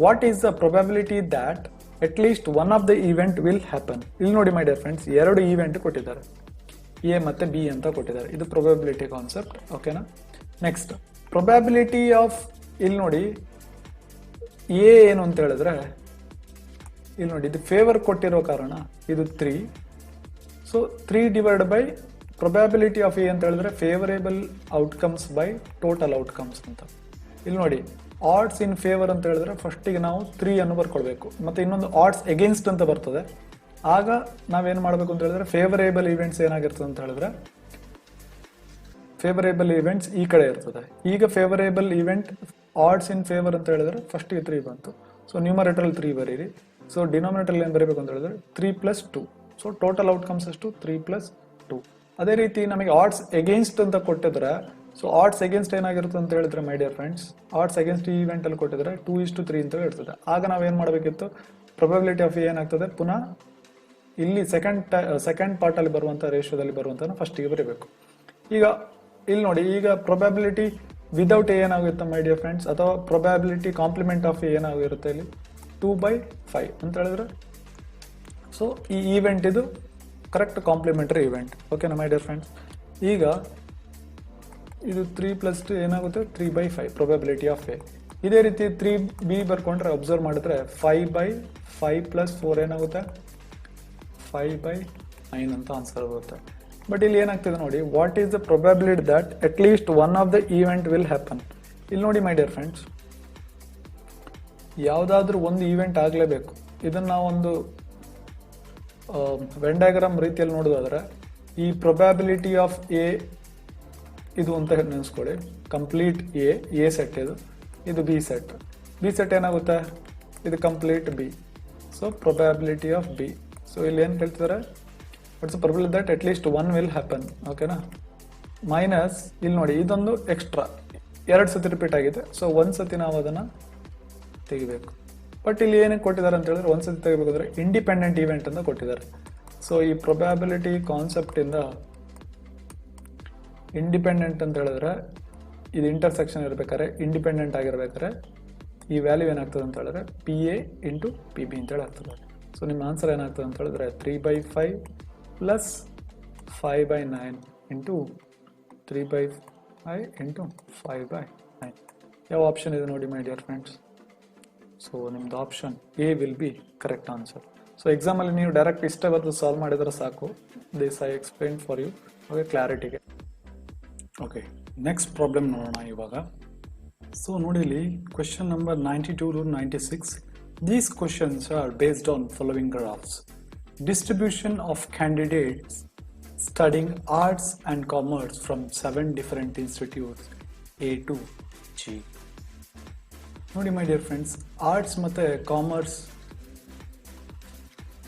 What is the probability that at least one of the event will happen? ಇಲ್ಲಿ ನೋಡಿ my dear friends, 2 event ಕೊಟ್ಟಿದ್ದಾರೆ, A ಮತ್ತೆ B ಅಂತ ಕೊಟ್ಟಿದ್ದಾರೆ. ಇದು probability concept. ಓಕೆನಾ. Next probability of, ಇಲ್ಲಿ ನೋಡಿ ಎ ಏನು ಅಂತ ಹೇಳಿದ್ರೆ, ಇಲ್ಲಿ ನೋಡಿ ಇದು ಫೇವರ್ ಕೊಟ್ಟಿರೋ ಕಾರಣ ಇದು 3, so 3 divide by probability of A ಅಂತ ಹೇಳಿದ್ರೆ favourable outcomes by total outcomes ಅಂತ. ಇಲ್ಲಿ ನೋಡಿ ಆಡ್ಸ್ ಇನ್ ಫೇವರ್ ಅಂತ ಹೇಳಿದ್ರೆ ಫಸ್ಟಿಗೆ ನಾವು 3 ಅನ್ನು ಬರ್ಕೊಳ್ಬೇಕು, ಮತ್ತೆ ಇನ್ನೊಂದು ಆಡ್ಸ್ ಎಗೇನ್ಸ್ಟ್ ಅಂತ ಬರ್ತದೆ. ಆಗ ನಾವೇನು ಮಾಡಬೇಕು ಅಂತ ಹೇಳಿದ್ರೆ ಫೇವರೇಬಲ್ ಇವೆಂಟ್ಸ್ ಏನಾಗಿರ್ತದೆ ಅಂತ ಹೇಳಿದ್ರೆ ಫೇವರೇಬಲ್ ಇವೆಂಟ್ಸ್ ಈ ಕಡೆ ಇರ್ತದೆ. ಈಗ favourable event odds in favour ಅಂತ ಹೇಳಿದ್ರೆ ಫಸ್ಟಿಗೆ 3 ಬಂತು. ಸೊ ನ್ಯೂಮರೇಟರ್ 3 ಬರೀರಿ. ಸೊ ಡಿನಾಮಿನೇಟರ್ ಏನು ಬರೀಬೇಕು ಅಂತ ಹೇಳಿದ್ರೆ 3 + 2. ಸೊ ಟೋಟಲ್ ಔಟ್ಕಮ್ಸ್ ಎಷ್ಟು 3 + 2. ಅದೇ ರೀತಿ ನಮಗೆ ಆಡ್ಸ್ ಎಗೇನ್ಸ್ಟ್ ಅಂತ ಕೊಟ್ಟಿದ್ರೆ, ಸೊ ಆಡ್ಸ್ ಎಗೇನ್ಸ್ಟ್ ಏನಾಗಿರುತ್ತೆ ಅಂತ ಹೇಳಿದ್ರೆ my dear friends, odds against ಈ ಇವೆಂಟ್ ಅಲ್ಲಿ ಕೊಟ್ಟಿದ್ರೆ 2:3 ಅಂತ ಇರ್ತದೆ. ಆಗ ನಾವೇನ್ ಮಾಡಬೇಕಿತ್ತು, ಪ್ರೊಬಬಿಲಿಟಿ ಆಫ್ ಏನಾಗ್ತದೆ ಪುನಃ ಇಲ್ಲಿ ಸೆಕೆಂಡ್ ಪಾರ್ಟ್ ಅಲ್ಲಿ ಬರುವಂತ ರೇಷಿಯೋದಲ್ಲಿ ಬರುವಂತ ಫಸ್ಟಿಗೆ ಬರೀಬೇಕು. ಈಗ ಇಲ್ಲಿ ನೋಡಿ, ಈಗ ಪ್ರೊಬ್ಯಾಬಿಲಿಟಿ ವಿದೌಟ್ ಏನಾಗುತ್ತೆ ಮೈ ಡಿಯರ್ ಫ್ರೆಂಡ್ಸ್, ಅಥವಾ ಪ್ರೊಬ್ಯಾಬಿಲಿಟಿ ಕಾಂಪ್ಲಿಮೆಂಟ್ ಆಫ್ ಏನಾಗಿರುತ್ತೆ ಇಲ್ಲಿ 2/5 ಅಂತ ಹೇಳಿದ್ರೆ, ಸೊ ಈ ಈವೆಂಟ್ ಇದು ಕರೆಕ್ಟ್ ಕಾಂಪ್ಲಿಮೆಂಟರಿ ಇವೆಂಟ್. ಓಕೆನಾ ಮೈ ಡಿಯರ್ ಫ್ರೆಂಡ್ಸ್. ಈಗ ಇದು 3 + 2 ಏನಾಗುತ್ತೆ 3/5 ಪ್ರೊಬ್ಯಾಬಿಲಿಟಿ ಆಫ್ ಎ. ಇದೇ ರೀತಿ 3b ಬರ್ಕೊಂಡ್ರೆ ಅಬ್ಸರ್ವ್ ಮಾಡಿದ್ರೆ 5/5 + 4 ಏನಾಗುತ್ತೆ 5/9 ಅಂತ ಆನ್ಸರ್ ಬರುತ್ತೆ. ಬಟ್ ಇಲ್ಲಿ ಏನಾಗ್ತಿದೆ ನೋಡಿ, what is the probability that at least one of the event will happen. ಇಲ್ಲಿ ನೋಡಿ ಮೈ ಡಿಯರ್ ಫ್ರೆಂಡ್ಸ್, ಯಾವುದಾದ್ರೂ ಒಂದು ಈವೆಂಟ್ ಆಗಲೇಬೇಕು. ಇದನ್ನ ನಾವೊಂದು ವೆನ್ ಡಯಾಗ್ರಾಮ್ ರೀತಿಯಲ್ಲಿ ನೋಡೋದಾದ್ರೆ, ಈ ಪ್ರೊಬ್ಯಾಬಿಲಿಟಿ ಆಫ್ ಎ ಇದು ಅಂತ ನೆನೆಸ್ಕೊಳ್ಳಿ. ಕಂಪ್ಲೀಟ್ ಎ ಸೆಟ್ ಇದು ಬಿ ಸೆಟ್. ಬಿ ಸೆಟ್ ಏನಾಗುತ್ತೆ, ಇದು complete B. So probability of B. So ಇಲ್ಲಿ ಏನು ಹೇಳ್ತಿದ್ದಾರೆ, what's the probability that at least one will happen. ಓಕೆನಾ, ಮೈನಸ್ ಇಲ್ಲಿ ನೋಡಿ ಇದೊಂದು ಎಕ್ಸ್ಟ್ರಾ 2 ಸತಿ ರಿಪೀಟ್ ಆಗಿದೆ. ಸೊ 1 ಸತಿ ನಾವು ಅದನ್ನ ತೆಗಿಬೇಕು. ಬಟ್ ಇಲ್ಲಿ ಏನಕ್ಕೆ ಕೊಟ್ಟಿದ್ದಾರೆ ಅಂತ ಹೇಳಿದ್ರೆ, 1 ಸತಿ ತೆಗಿಬೇಕಾದ್ರೆ ಇಂಡಿಪೆಂಡೆಂಟ್ ಇವೆಂಟ್ ಅಂತ ಕೊಟ್ಟಿದ್ದಾರೆ. ಸೊ ಈ ಪ್ರೊಬ್ಯಾಬಿಲಿಟಿ ಕಾನ್ಸೆಪ್ಟ್ ಇಂದ ಇಂಡಿಪೆಂಡೆಂಟ್ ಅಂತ ಹೇಳಿದ್ರೆ, ಇದು ಇಂಟರ್ಸೆಕ್ಷನ್ ಇರ್ಬೇಕಾದ್ರೆ ಇಂಡಿಪೆಂಡೆಂಟ್ ಆಗಿರ್ಬೇಕಾದ್ರೆ ಈ ವ್ಯಾಲ್ಯೂ ಏನಾಗ್ತದೆ ಅಂತ ಹೇಳಿದ್ರೆ PA × PB ಅಂತ ಹೇಳಿ ಆಗ್ತದೆ. ಸೊ ನಿಮ್ಮ ಆನ್ಸರ್ ಏನಾಗ್ತದೆ ಅಂತ ಹೇಳಿದ್ರೆ 3/5 + 5/9 × 3/5 × 5/9. ಯಾವ ಆಪ್ಷನ್ ಇದೆ ನೋಡಿ ಮೈ ಡಿಯರ್ ಫ್ರೆಂಡ್ಸ್. ಸೊ ನಿಮ್ದು option A will be correct answer. So ಎಕ್ಸಾಮಲ್ಲಿ ನೀವು ಡೈರೆಕ್ಟ್ ಇಷ್ಟೇ ಬರೆದು ಸಾಲ್ವ್ ಮಾಡಿದ್ರೆ ಸಾಕು. This I explain for you okay ಕ್ಲಾರಿಟಿಗೆ. ಓಕೆ, ನೆಕ್ಸ್ಟ್ ಪ್ರಾಬ್ಲಮ್ ನೋಡೋಣ ಇವಾಗ. ಸೊ ನೋಡಿ ಇಲ್ಲಿ question number 92 to 96. These questions are based on following graphs. Distribution of candidates studying arts and commerce from 7 different institutes A to G. ನೋಡಿ my dear friends, arts ಮತ್ತು commerce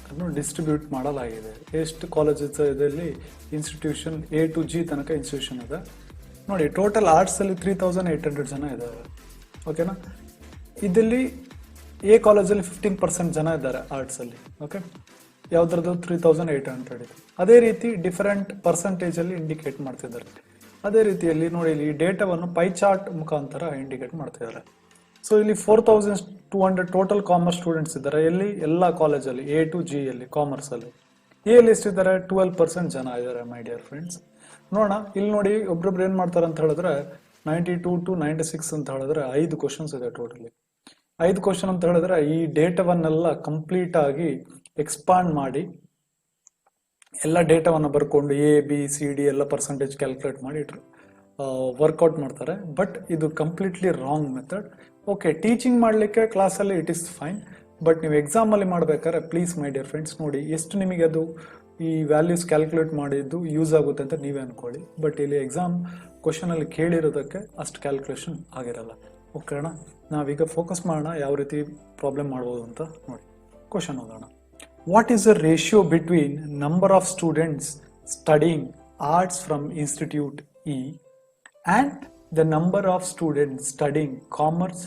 ಅನ್ನು distribute ಮಾಡಲಾಗಿದೆ. ಎಷ್ಟು colleges ಇದರಲ್ಲಿ institution A to G ತನಕ institution ಇದೆ. ನೋಡಿ total ಆರ್ಟ್ಸಲ್ಲಿ 3800 ಜನ ಇದ್ದಾರೆ. ಓಕೆನಾ, ಇದರಲ್ಲಿ ಎ ಕಾಲೇಜಲ್ಲಿ 15% ಜನ ಇದ್ದಾರೆ ಆರ್ಟ್ಸಲ್ಲಿ. ಓಕೆ, ಯಾವುದ್ರದ್ದು 3800 ಇದೆ. ಅದೇ ರೀತಿ ಡಿಫರೆಂಟ್ ಪರ್ಸೆಂಟೇಜಲ್ಲಿ ಇಂಡಿಕೇಟ್ ಮಾಡ್ತಿದ್ದಾರೆ. ಅದೇ ರೀತಿಯಲ್ಲಿ ನೋಡಿ ಇಲ್ಲಿ ಡೇಟಾವನ್ನು ಪೈ ಚಾರ್ಟ್ ಮುಖಾಂತರ ಇಂಡಿಕೇಟ್ ಮಾಡ್ತಿದ್ದಾರೆ. ಸೊ ಇಲ್ಲಿ 4200 ಟೋಟಲ್ ಕಾಮರ್ಸ್ ಸ್ಟೂಡೆಂಟ್ಸ್ ಇದ್ದಾರೆ. ಎಲ್ಲಿ ಎಲ್ಲ ಕಾಲೇಜಲ್ಲಿ A to G ಯಲ್ಲಿ ಕಾಮರ್ಸಲ್ಲಿ. ಎಲ್ಲಿ ಎಷ್ಟಿದ್ದಾರೆ 12% ಜನ ಇದ್ದಾರೆ ಮೈ ಡಿಯರ್ ಫ್ರೆಂಡ್ಸ್. ನೋಡೋಣ, ಇಲ್ಲಿ ನೋಡಿ ಒಬ್ರೊಬ್ರು ಏನು ಮಾಡ್ತಾರೆ ಅಂತ ಹೇಳಿದ್ರೆ 92 to 96 ಅಂತ ಹೇಳಿದ್ರೆ 5 ಕ್ವಶನ್ಸ್ ಇದೆ ಟೋಟಲಿ. 5 ಕ್ವಶನ್ ಅಂತ ಹೇಳಿದ್ರೆ ಈ ಡೇಟಾವನ್ನೆಲ್ಲ ಕಂಪ್ಲೀಟ್ ಆಗಿ ಎಕ್ಸ್ಪಾಂಡ್ ಮಾಡಿ ಎಲ್ಲ ಡೇಟಾವನ್ನು ಬರ್ಕೊಂಡು ABCD ಎಲ್ಲ ಪರ್ಸೆಂಟೇಜ್ ಕ್ಯಾಲ್ಕುಲೇಟ್ ಮಾಡಿ ವರ್ಕೌಟ್ ಮಾಡ್ತಾರೆ. ಬಟ್ ಇದು completely wrong method. Okay, teaching ಮಾಡಲಿಕ್ಕೆ ಕ್ಲಾಸಲ್ಲಿ ಇಟ್ ಇಸ್ ಫೈನ್, ಬಟ್ ನೀವು ಎಕ್ಸಾಮಲ್ಲಿ ಮಾಡ್ಬೇಕಾದ್ರೆ ಪ್ಲೀಸ್ ಮೈ ಡಿಯರ್ ಫ್ರೆಂಡ್ಸ್ ನೋಡಿ ಎಷ್ಟು ನಿಮಗೆ ಅದು ಈ ವ್ಯಾಲ್ಯೂಸ್ ಕ್ಯಾಲ್ಕುಲೇಟ್ ಮಾಡಿದ್ದು ಯೂಸ್ ಆಗುತ್ತೆ ಅಂತ ನೀವೇ ಅನ್ಕೊಳ್ಳಿ. ಬಟ್ ಇಲ್ಲಿ ಎಕ್ಸಾಮ್ ಕ್ವಶನಲ್ಲಿ ಕೇಳಿರೋದಕ್ಕೆ ಅಷ್ಟು ಕ್ಯಾಲ್ಕುಲೇಷನ್ ಆಗಿರಲ್ಲ. ಓಕೆನಾ, ನಾವೀಗ ಫೋಕಸ್ ಮಾಡೋಣ ಯಾವ ರೀತಿ ಪ್ರಾಬ್ಲಮ್ ಮಾಡ್ಬೋದು ಅಂತ ನೋಡಿ. ಕ್ವಶನ್ ಓದೋಣ. What is the ratio between number of students studying arts from institute E and the number of students studying commerce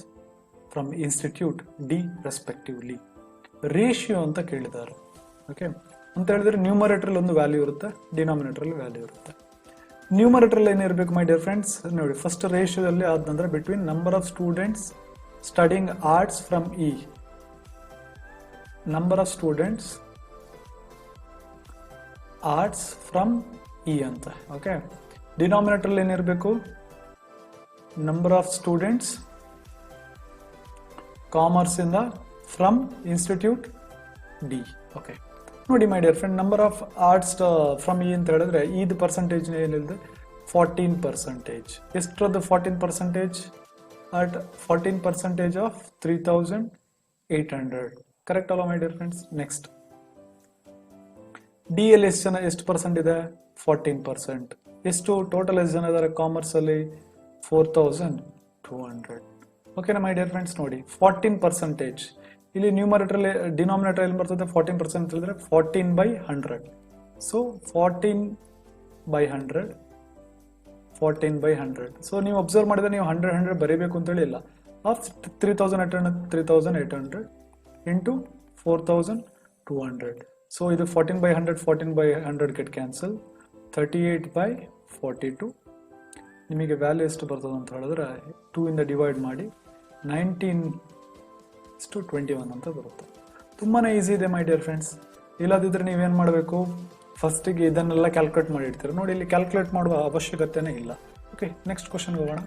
from institute D respectively? Ratio ಅಂತ ಕೇಳಿದ್ದಾರೆ. ಓಕೆ ಅಂತ ಹೇಳಿದ್ರೆ ನ್ಯೂಮರೇಟರ್ ಒಂದು ವ್ಯಾಲ್ಯೂ ಇರುತ್ತೆ, ಡಿನಾಮಿನೇಟರ್ ವ್ಯಾಲ್ಯೂ ಇರುತ್ತೆ. Numerator ಏನಿರಬೇಕು my dear friends ನೋಡಿ, first ರೇಷಿಯೋದಲ್ಲಿ ಆದಂದ್ರೆ between number of students studying arts from E, number of students arts from E ಅಂತ. ಓಕೆ, ಡಿನಾಮಿನೇಟರ್ ಏನಿರಬೇಕು ನಂಬರ್ ಆಫ್ ಸ್ಟೂಡೆಂಟ್ಸ್ ಕಾಮರ್ಸ್ ಇಂದ ಫ್ರಮ್ ಇನ್ಸ್ಟಿಟ್ಯೂಟ್ D. ಓಕೆ, ನೋಡಿ my dear friend, number of arts from E ಅಂತ ಹೇಳಿದ್ರೆ ಇದು percentage ಏನಿದೆ 14%. ಎಷ್ಟರದ್ದು 14%? At 14% of 3800. Correct ಅಲ್ಲ ಮೈ dear friends? Next D L ಎಷ್ಟು ಪರ್ಸೆಂಟ್ ಇದೆ? 14%. ಎಷ್ಟು ಟೋಟಲ್ ಎಷ್ಟು ಜನ ಇದ್ದಾರೆ ಕಾಮರ್ಸ್ ಅಲ್ಲಿ? 4200. ಓಕೆನಾ ಮೈ ಡಿಯರ್ ಫ್ರೆಂಡ್ಸ್? ನೋಡಿ 14%. ಇಲ್ಲಿ ನ್ಯೂಮರೇಟರ್ ಡಿನಾಮಿನೇಟರ್ ಎಲ್ಲಿ ಬರ್ತದೆ? 14% ಹೇಳಿದ್ರೆ 14/100. ಸೊ 14/100. ಸೊ ನೀವು ಅಬ್ಸರ್ವ್ ಮಾಡಿದ್ರೆ ನೀವು 100 ಬರೀಬೇಕು ಅಂತೇಳಿ ಇಲ್ಲ. Of 3800 into 4200. ಸೊ ಇದು 14/100 ಗೆಟ್ ಕ್ಯಾನ್ಸಲ್. 38/42. ನಿಮಗೆ ವ್ಯಾಲ್ಯೂ ಎಷ್ಟು ಬರ್ತದೆ ಅಂತ ಹೇಳಿದ್ರೆ 2 ಇಂದ ಡಿವೈಡ್ ಮಾಡಿ 19:21 ಅಂತ ಬರುತ್ತೆ. ತುಂಬಾ ಈಸಿ ಇದೆ ಮೈ ಡಿಯರ್ ಫ್ರೆಂಡ್ಸ್. ಇಲ್ಲದಿದ್ರೆ ನೀವೇನು ಮಾಡಬೇಕು? ಫಸ್ಟಿಗೆ ಇದನ್ನೆಲ್ಲ ಕ್ಯಾಲ್ಕುಲೇಟ್ ಮಾಡಿ ಇಡ್ತೀರ. ನೋಡಿ, ಇಲ್ಲಿ ಕ್ಯಾಲ್ಕುಲೇಟ್ ಮಾಡುವ ಅವಶ್ಯಕತೆನೇ ಇಲ್ಲ. ಓಕೆ, ನೆಕ್ಸ್ಟ್ ಕ್ವಶನ್ಗೆ ಹೋಗೋಣ.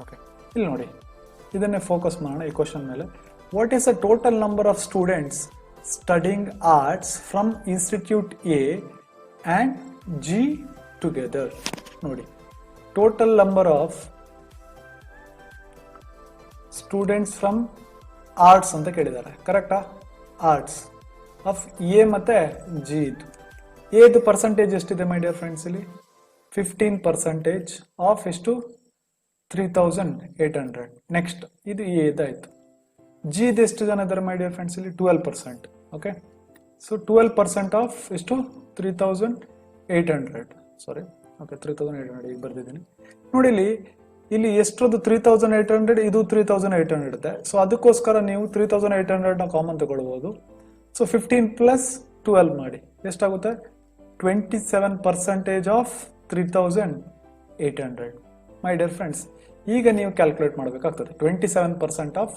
ಓಕೆ, ಇಲ್ಲಿ ನೋಡಿ, ಇದನ್ನೇ ಫೋಕಸ್ ಮಾಡೋಣ ಈ ಕ್ವಶನ್ ಮೇಲೆ. What is the total number of students studying arts from institute A and G together? ನೋಡಿ, total number of students from arts ಅಂತ ಕೇಳಿದ್ದಾರೆ. ಕರೆಕ್ಟಾ? ಆರ್ಟ್ಸ್ ಆಫ್ ಎ ಮತ್ತೆ ಜಿ. ಇದು ಎದು ಪರ್ಸೆಂಟೇಜ್ ಎಷ್ಟಿದೆ ಮೈ ಡಿಯರ್ ಫ್ರೆಂಡ್ಸ್? ಇಲ್ಲಿ 15% ಆಫ್ ಎಷ್ಟು? 3800. ನೆಕ್ಸ್ಟ್ ಇದು ಎದಾಯ್ತು. ಜಿ ಇದು ಎಷ್ಟು ಜನ ಇದ್ದಾರೆ ಮೈ ಡಿಯರ್ ಫ್ರೆಂಡ್ಸ್? ಇಲ್ಲಿ 12%. ಓಕೆ, ಸೊ 12% ಆಫ್ ಎಷ್ಟು? 3800. ಸಾರಿ, ಓಕೆ, 3800 ಈಗ ಬರ್ದಿದ್ದೀನಿ. ನೋಡಿ, ಇಲ್ಲಿ ಎಷ್ಟರದ್ದು 3800? ಇದು 3800 ಇದೆ. ಸೊ ಅದಕ್ಕೋಸ್ಕರ ನೀವು 3800 ಕಾಮನ್ ತಗೊಳ್ಬಹುದು. ಸೊ 15 ಪ್ಲಸ್ 12 ಮಾಡಿ ಎಷ್ಟಾಗುತ್ತೆ? 27% ಆಫ್ 3800. ಮೈ ಡಿಯರ್ ಫ್ರೆಂಡ್ಸ್, ಈಗ ನೀವು ಕ್ಯಾಲ್ಕುಲೇಟ್ ಮಾಡಬೇಕಾಗ್ತದೆ. 27% ಆಫ್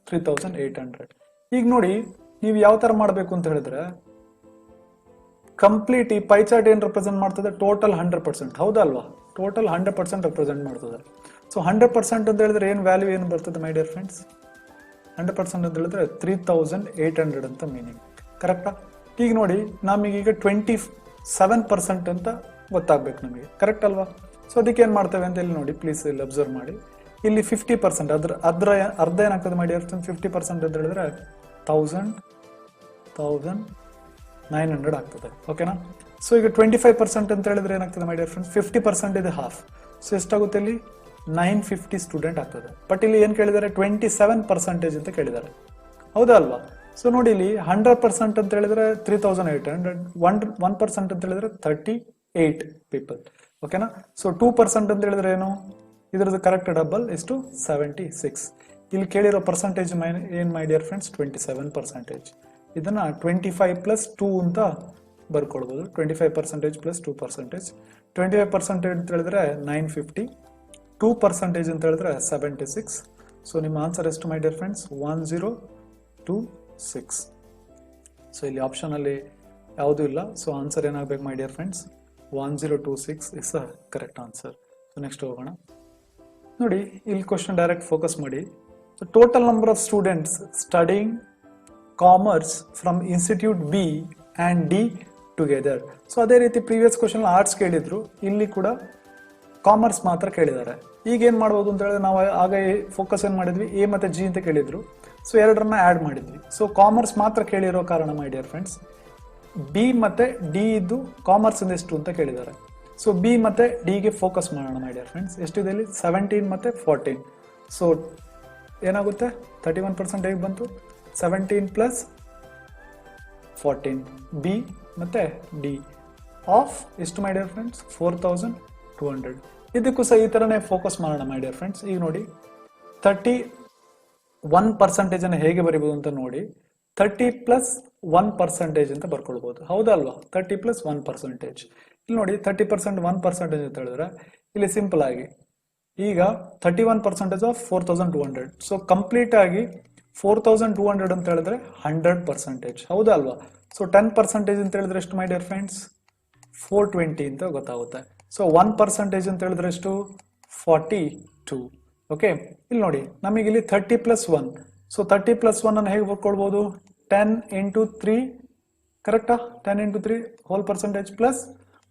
3800. ಈಗ ನೋಡಿ, ನೀವು ಯಾವ ತರ ಮಾಡಬೇಕು ಅಂತ ಹೇಳಿದ್ರೆ, ಕಂಪ್ಲೀಟ್ ಈ ಪೈ ಚಾರ್ಟ್ ಏನ್ ರೆಪ್ರೆಸೆಂಟ್ ಮಾಡ್ತದೆ? ಟೋಟಲ್ 100%. ಹೌದಲ್ವಾ? ಟೋಟಲ್ 100% ರೆಪ್ರೆಸೆಂಟ್ ಮಾಡ್ತದೆ. ಸೊ 100% ಅಂತ ಹೇಳಿದ್ರೆ ಏನು ವ್ಯಾಲ್ಯೂ ಏನು ಬರ್ತದೆ ಮೈ ಡಿಯರ್ ಫ್ರೆಂಡ್ಸ್? 100% ಅಂತ ಹೇಳಿದ್ರೆ 3800 ಅಂತ ಮೀನಿಂಗ್. ಕರೆಕ್ಟಾ? ಈಗ ನೋಡಿ, ನಮಗೀಗ 27% ಅಂತ ಗೊತ್ತಾಗ್ಬೇಕು ನಮಗೆ. ಕರೆಕ್ಟ್ ಅಲ್ವಾ? ಸೊ ಅದಕ್ಕೆ ಏನು ಮಾಡ್ತೇವೆ ಅಂತ ಇಲ್ಲಿ ನೋಡಿ, ಪ್ಲೀಸ್ ಇಲ್ಲಿ ಅಬ್ಸರ್ವ್ ಮಾಡಿ. ಇಲ್ಲಿ 50%, ಅದ್ರ ಅರ್ಧ ಏನಾಗ್ತದೆ ಮೈ ಡಿಯರ್ ಫ್ರೆಂಡ್ಸ್? 50% ಅಂತ ಹೇಳಿದ್ರೆ 1900 ಆಗ್ತದೆ. ಓಕೆನಾ? ಸೊ ಈಗ 25% ಅಂತ ಹೇಳಿದ್ರೆ ಏನಾಗ್ತದೆ ಮೈ ಡಿಯರ್ ಫ್ರೆಂಡ್ಸ್? 50% ಇದೆ ಹಾಫ್. ಸೊ ಎಷ್ಟಾಗುತ್ತೆ ಇಲ್ಲಿ? 950 ಸ್ಟೂಡೆಂಟ್ ಆಗ್ತದೆ. ಬಟ್ ಇಲ್ಲಿ ಏನು ಕೇಳಿದ್ದಾರೆ? 27% ಅಂತ ಕೇಳಿದ್ದಾರೆ. ಹೌದಾ ಅಲ್ವಾ? ಸೊ ನೋಡಿ, ಇಲ್ಲಿ 100% ಅಂತ ಹೇಳಿದ್ರೆ 3800, 1% ಅಂತ ಹೇಳಿದ್ರೆ 38 ಪೀಪಲ್. ಓಕೆನಾ? ಸೊ 2% ಅಂತ ಹೇಳಿದ್ರೆ ಏನು? ಇದರದ್ದು ಕರೆಕ್ಟ್ ಡಬಲ್ ಎಷ್ಟು? 76. ಇಲ್ಲಿ ಕೇಳಿರೋ ಪರ್ಸೆಂಟೇಜ್ ಏನ್ ಮೈ ಡಿಯರ್ ಫ್ರೆಂಡ್ಸ್? 27%. ಇದನ್ನ 25 ಪ್ಲಸ್ 2 ಅಂತ ಬರ್ಕೊಳ್ಬಹುದು. 25% ಪ್ಲಸ್ 2%. 25% ಅಂತ ಹೇಳಿದ್ರೆ 950, 2% ಅಂತ ಹೇಳಿದ್ರೆ 76. ಸೊ ನಿಮ್ಮ ಆನ್ಸರ್ ಎಷ್ಟು ಮೈ ಡಿಯರ್ ಫ್ರೆಂಡ್ಸ್? 1026. ಸೊ ಇಲ್ಲಿ ಆಪ್ಷನ್ ಅಲ್ಲಿ ಯಾವುದೂ ಇಲ್ಲ. ಸೊ ಆನ್ಸರ್ ಏನಾಗಬೇಕು ಮೈ dear friends? 1026 is a correct answer. So next ಹೋಗೋಣ. ನೋಡಿ, ಇಲ್ಲಿ ಕ್ವಶನ್ ಡೈರೆಕ್ಟ್ ಫೋಕಸ್ ಮಾಡಿ. Total number of students studying commerce from institute B and D together. So ಅದೇ ರೀತಿ ಪ್ರೀವಿಯಸ್ ಕ್ವಶನ್ ಆರ್ಟ್ಸ್ ಕೇಳಿದ್ರು, ಇಲ್ಲಿ ಕೂಡ ಕಾಮರ್ಸ್ ಮಾತ್ರ ಕೇಳಿದ್ದಾರೆ. ಈಗ ಏನು ಮಾಡ್ಬೋದು ಅಂತ ಹೇಳಿದ್ರೆ, ನಾವು ಆಗ ಫೋಕಸ್ ಏನು ಮಾಡಿದ್ವಿ? ಎ ಮತ್ತು ಜಿ ಅಂತ ಕೇಳಿದ್ರು. ಸೊ ಎರಡರನ್ನ ಆ್ಯಡ್ ಮಾಡಿದ್ವಿ. ಸೊ ಕಾಮರ್ಸ್ ಮಾತ್ರ ಕೇಳಿರೋ ಕಾರಣ ಮೈ ಡಿಯರ್ ಫ್ರೆಂಡ್ಸ್, ಬಿ ಮತ್ತು ಡಿ ಇದ್ದು ಕಾಮರ್ಸ್ ಎಷ್ಟು ಅಂತ ಕೇಳಿದ್ದಾರೆ. ಸೊ ಬಿ ಮತ್ತು ಡಿಗೆ ಫೋಕಸ್ ಮಾಡೋಣ ಮೈ ಡಿಯರ್ ಫ್ರೆಂಡ್ಸ್. ಎಷ್ಟಿದೆ ಇಲ್ಲಿ? 17 ಮತ್ತು 14. ಸೊ ಏನಾಗುತ್ತೆ? 31% ಹೇಗೆ ಬಂತು? 17 ಪ್ಲಸ್ 14. ಬಿ ಮತ್ತು ಡಿ ಆಫ್ ಎಷ್ಟು ಮೈ ಡಿಯರ್ ಫ್ರೆಂಡ್ಸ್? 4200. ಇದಕ್ಕೂ ಸಹ ಈ ಥರನೇ ಫೋಕಸ್ ಮಾಡೋಣ ಮೈ ಡಿಯರ್ ಫ್ರೆಂಡ್ಸ್. ಈಗ ನೋಡಿ, 31% ಅನ್ನು ಹೇಗೆ ಬರಿಬೋದು ಅಂತ ನೋಡಿ. 30 ಪ್ಲಸ್ 1% ಅಂತ ಬರ್ಕೊಳ್ಬಹುದು. ಹೌದಲ್ವಾ? 30 ಪ್ಲಸ್ 1%. ಇಲ್ಲಿ ನೋಡಿ, 30% 1% ಅಂತ ಹೇಳಿದ್ರೆ ಇಲ್ಲಿ ಸಿಂಪಲ್ ಆಗಿ ಈಗ 31% ಆಫ್ 4200. ಸೊ ಕಂಪ್ಲೀಟ್ ಆಗಿ 4200 ಅಂತ ಹೇಳಿದ್ರೆ 100%. ಹೌದಲ್ವಾ? ಸೊ 10% ಅಂತ ಹೇಳಿದ್ರೆ ಎಷ್ಟು ಮೈ ಡಿಯರ್ ಫ್ರೆಂಡ್ಸ್? 420 ಅಂತ ಗೊತ್ತಾಗುತ್ತೆ. ಸೊ 1% ಅಂತ ಹೇಳಿದ್ರೆ ಎಷ್ಟು? 42. ಓಕೆ, ಇಲ್ಲಿ ನೋಡಿ, ನಮಗೆ ಇಲ್ಲಿ 30 ಪ್ಲಸ್ 1. ಸೊ 30 ಪ್ಲಸ್ 1 ಅನ್ನು ಹೇಗೆ ಬರ್ಕೊಳ್ಬಹುದು? 10 ಇಂಟು 3 ಕರೆಕ್ಟಾ? 10 ಇಂಟು 3 ಹೋಲ್ ಪರ್ಸೆಂಟೇಜ್ ಪ್ಲಸ್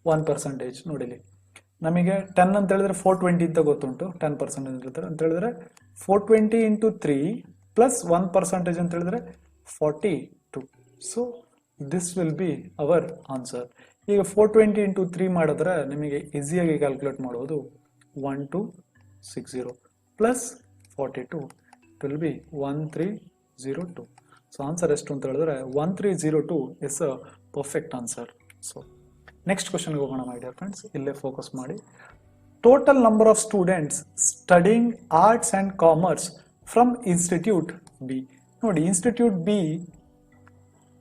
1%. ನೋಡಿಲಿ ನಮಗೆ 10 ಅಂತ ಹೇಳಿದ್ರೆ 420 ಅಂತ ಗೊತ್ತುಂಟು. 10% ಅಂತ ಹೇಳಿದ್ರೆ 420 ಇಂಟು 3 ಪ್ಲಸ್ 1% ಅಂತ ಹೇಳಿದ್ರೆ 42. So this will be our answer. ಈಗ 420 ಇಂಟು 3 ಮಾಡಿದ್ರೆ ನಿಮಗೆ ಈಸಿಯಾಗಿ ಕ್ಯಾಲ್ಕುಲೇಟ್ ಮಾಡೋದು 1260 plus 42 it will be 1302. So answer ಎಷ್ಟು ಅಂತ ಹೇಳಿದ್ರೆ 1302 is a perfect answer. So next ಕ್ವಶನ್ಗೆ ಹೋಗೋಣ ಮೈ ಡಿಯರ್ ಫ್ರೆಂಡ್ಸ್. ಇಲ್ಲೇ ಫೋಕಸ್ ಮಾಡಿ. Total number of students studying arts and commerce from institute B. ನೋಡಿ ಇನ್ಸ್ಟಿಟ್ಯೂಟ್ ಬಿ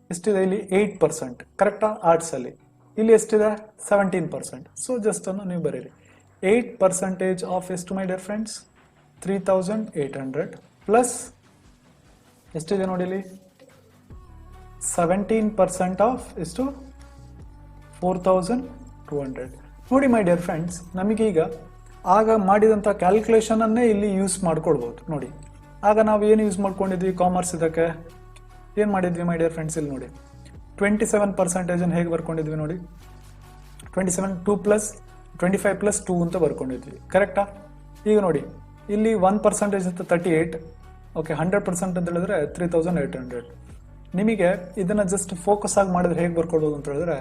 ಎಷ್ಟಿದೆ ಇಲ್ಲಿ 8%. ಕರೆಕ್ಟಾ? ಆರ್ಟ್ಸ್ ಅಲ್ಲಿ ಇಲ್ಲಿ ಎಷ್ಟಿದೆ 17%. ಸೊ ಜಸ್ಟ್ ಅನ್ನು ನೀವು ಬರೀರಿ. 8% ಆಫ್ ಎಷ್ಟು ಮೈ ಡಿಯರ್ ಫ್ರೆಂಡ್ಸ್? 3800 ಪ್ಲಸ್ ಎಷ್ಟಿದೆ ನೋಡಿ ಇಲ್ಲಿ 17% ಆಫ್ ಎಷ್ಟು? 4200. ನೋಡಿ ಮೈ ಡಿಯರ್ ಫ್ರೆಂಡ್ಸ್, ನಮಗೀಗ ಆಗ ಮಾಡಿದಂಥ ಕ್ಯಾಲ್ಕುಲೇಷನ್ ಅನ್ನೇ ಇಲ್ಲಿ ಯೂಸ್ ಮಾಡ್ಕೊಳ್ಬೋದು. ನೋಡಿ ಆಗ ನಾವು ಏನು ಯೂಸ್ ಮಾಡ್ಕೊಂಡಿದ್ವಿ ಕಾಮರ್ಸ್ ಇದಕ್ಕೆ ಏನು ಮಾಡಿದ್ವಿ ಮೈ ಡಿಯರ್ ಫ್ರೆಂಡ್ಸ್? ಇಲ್ಲಿ ನೋಡಿ 27% ಹೇಗೆ ಬರ್ಕೊಂಡಿದ್ವಿ ನೋಡಿ. 27 2 ಪ್ಲಸ್ 25 ಪ್ಲಸ್ 2 ಅಂತ ಬರ್ಕೊಂಡಿದ್ವಿ. ಕರೆಕ್ಟಾ? ಈಗ ನೋಡಿ ಇಲ್ಲಿ 1% ಅಂತ 38. ಓಕೆ 100% ಅಂತ ಹೇಳಿದ್ರೆ 3800. ನಿಮಗೆ ಇದನ್ನ ಜಸ್ಟ್ ಫೋಕಸ್ ಆಗಿ ಮಾಡಿದ್ರೆ ಹೇಗೆ ಬರ್ಕೊಳ್ಬೋದು ಅಂತ ಹೇಳಿದ್ರೆ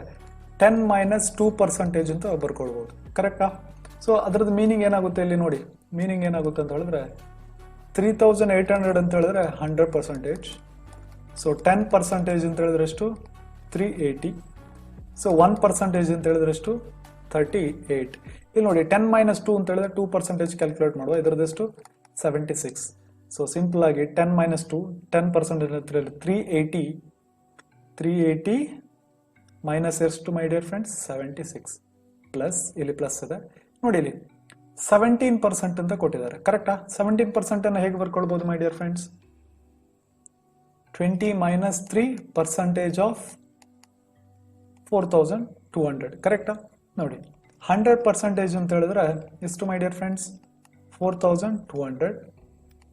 10 ಮೈನಸ್ 2% ಅಂತ ಬರ್ಕೊಳ್ಬೋದು. ಕರೆಕ್ಟಾ? ಸೊ ಅದರದ್ದು ಮೀನಿಂಗ್ ಏನಾಗುತ್ತೆ ಇಲ್ಲಿ ನೋಡಿ. ಮೀನಿಂಗ್ ಏನಾಗುತ್ತೆ ಅಂತ ಹೇಳಿದ್ರೆ 3800 ಅಂತ ಹೇಳಿದ್ರೆ 100%. ಸೊ 10% ಅಂತ ಹೇಳಿದ್ರೆ ಎಷ್ಟು? 380. ಸೊ 1% ಅಂತ ಹೇಳಿದ್ರೆ ಎಷ್ಟು? 38. ಇಲ್ಲಿ ನೋಡಿ 10 ಮೈನಸ್ 2 ಅಂತ ಹೇಳಿದ್ರೆ 2% ಕ್ಯಾಲ್ಕುಲೇಟ್ ಮಾಡುವ. ಇದರದೆಷ್ಟು? 76. ಸೊ ಸಿಂಪಲ್ ಆಗಿ 10 ಮೈನಸ್ 2 10% 380 ಮೈನಸ್ ಎಷ್ಟು ಮೈ ಡಿಯರ್ ಫ್ರೆಂಡ್ಸ್? 76 ಪ್ಲಸ್ ಇಲ್ಲಿ ಪ್ಲಸ್ ಇದೆ ನೋಡಿ. ಇಲ್ಲಿ 17% ಅಂತ ಕೊಟ್ಟಿದ್ದಾರೆ. ಕರೆಕ್ಟಾ? 17% ಅನ್ನು ಹೇಗೆ ಬರ್ಕೊಳ್ಬಹುದು my dear friends? 20 minus 3% of 4200. ಕರೆಕ್ಟಾ? ನೋಡಿ 100% ಅಂತ ಹೇಳಿದ್ರೆ ಎಷ್ಟು ಮೈ ಡಿಯರ್ ಫ್ರೆಂಡ್ಸ್? 4200.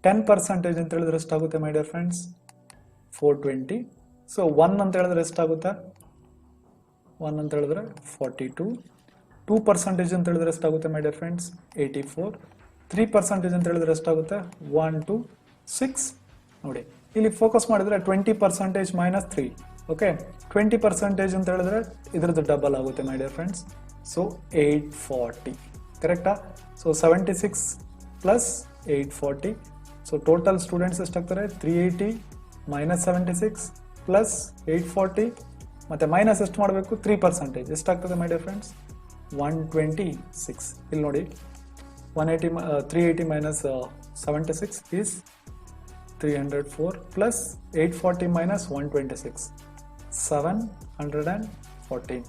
10% ಅಂತ ಹೇಳಿದ್ರೆ ಎಷ್ಟಾಗುತ್ತೆ ಮೈ ಡಿಯರ್ ಫ್ರೆಂಡ್ಸ್? 420. ಸೊ 1 ಅಂತ ಹೇಳಿದ್ರೆ ಎಷ್ಟಾಗುತ್ತೆ? 1 ಅಂತ ಹೇಳಿದ್ರೆ 42. 2% ಅಂತ ಹೇಳಿದ್ರೆ ಎಷ್ಟಾಗುತ್ತೆ ಮೈ ಡಿಯರ್ ಫ್ರೆಂಡ್ಸ್? 84. 3% ಅಂತ ಹೇಳಿದ್ರೆ ಎಷ್ಟಾಗುತ್ತೆ? 126. ನೋಡಿ ಇಲ್ಲಿ ಫೋಕಸ್ ಮಾಡಿದ್ರೆ 20% ಮೈನಸ್ 3. ಓಕೆ 20% ಅಂತ ಹೇಳಿದ್ರೆ ಇದ್ರದ್ದು ಡಬಲ್ ಆಗುತ್ತೆ ಮೈ ಡಿಯರ್ ಫ್ರೆಂಡ್ಸ್. ಸೊ 840. ಕರೆಕ್ಟಾ? So 76 plus 840. So total students ಎಷ್ಟಾಗ್ತಾರೆ? 380 ಮೈನಸ್ 76 ಪ್ಲಸ್ 840 ಮತ್ತೆ ಮೈನಸ್ ಎಷ್ಟು ಮಾಡಬೇಕು? 3%. ಎಷ್ಟಾಗ್ತದೆ ಮೈ ಡಿಯರ್ ಫ್ರೆಂಡ್ಸ್? 126. ಇಲ್ಲಿ ನೋಡಿ 380 minus 76 is 304 plus 840 minus 126 714.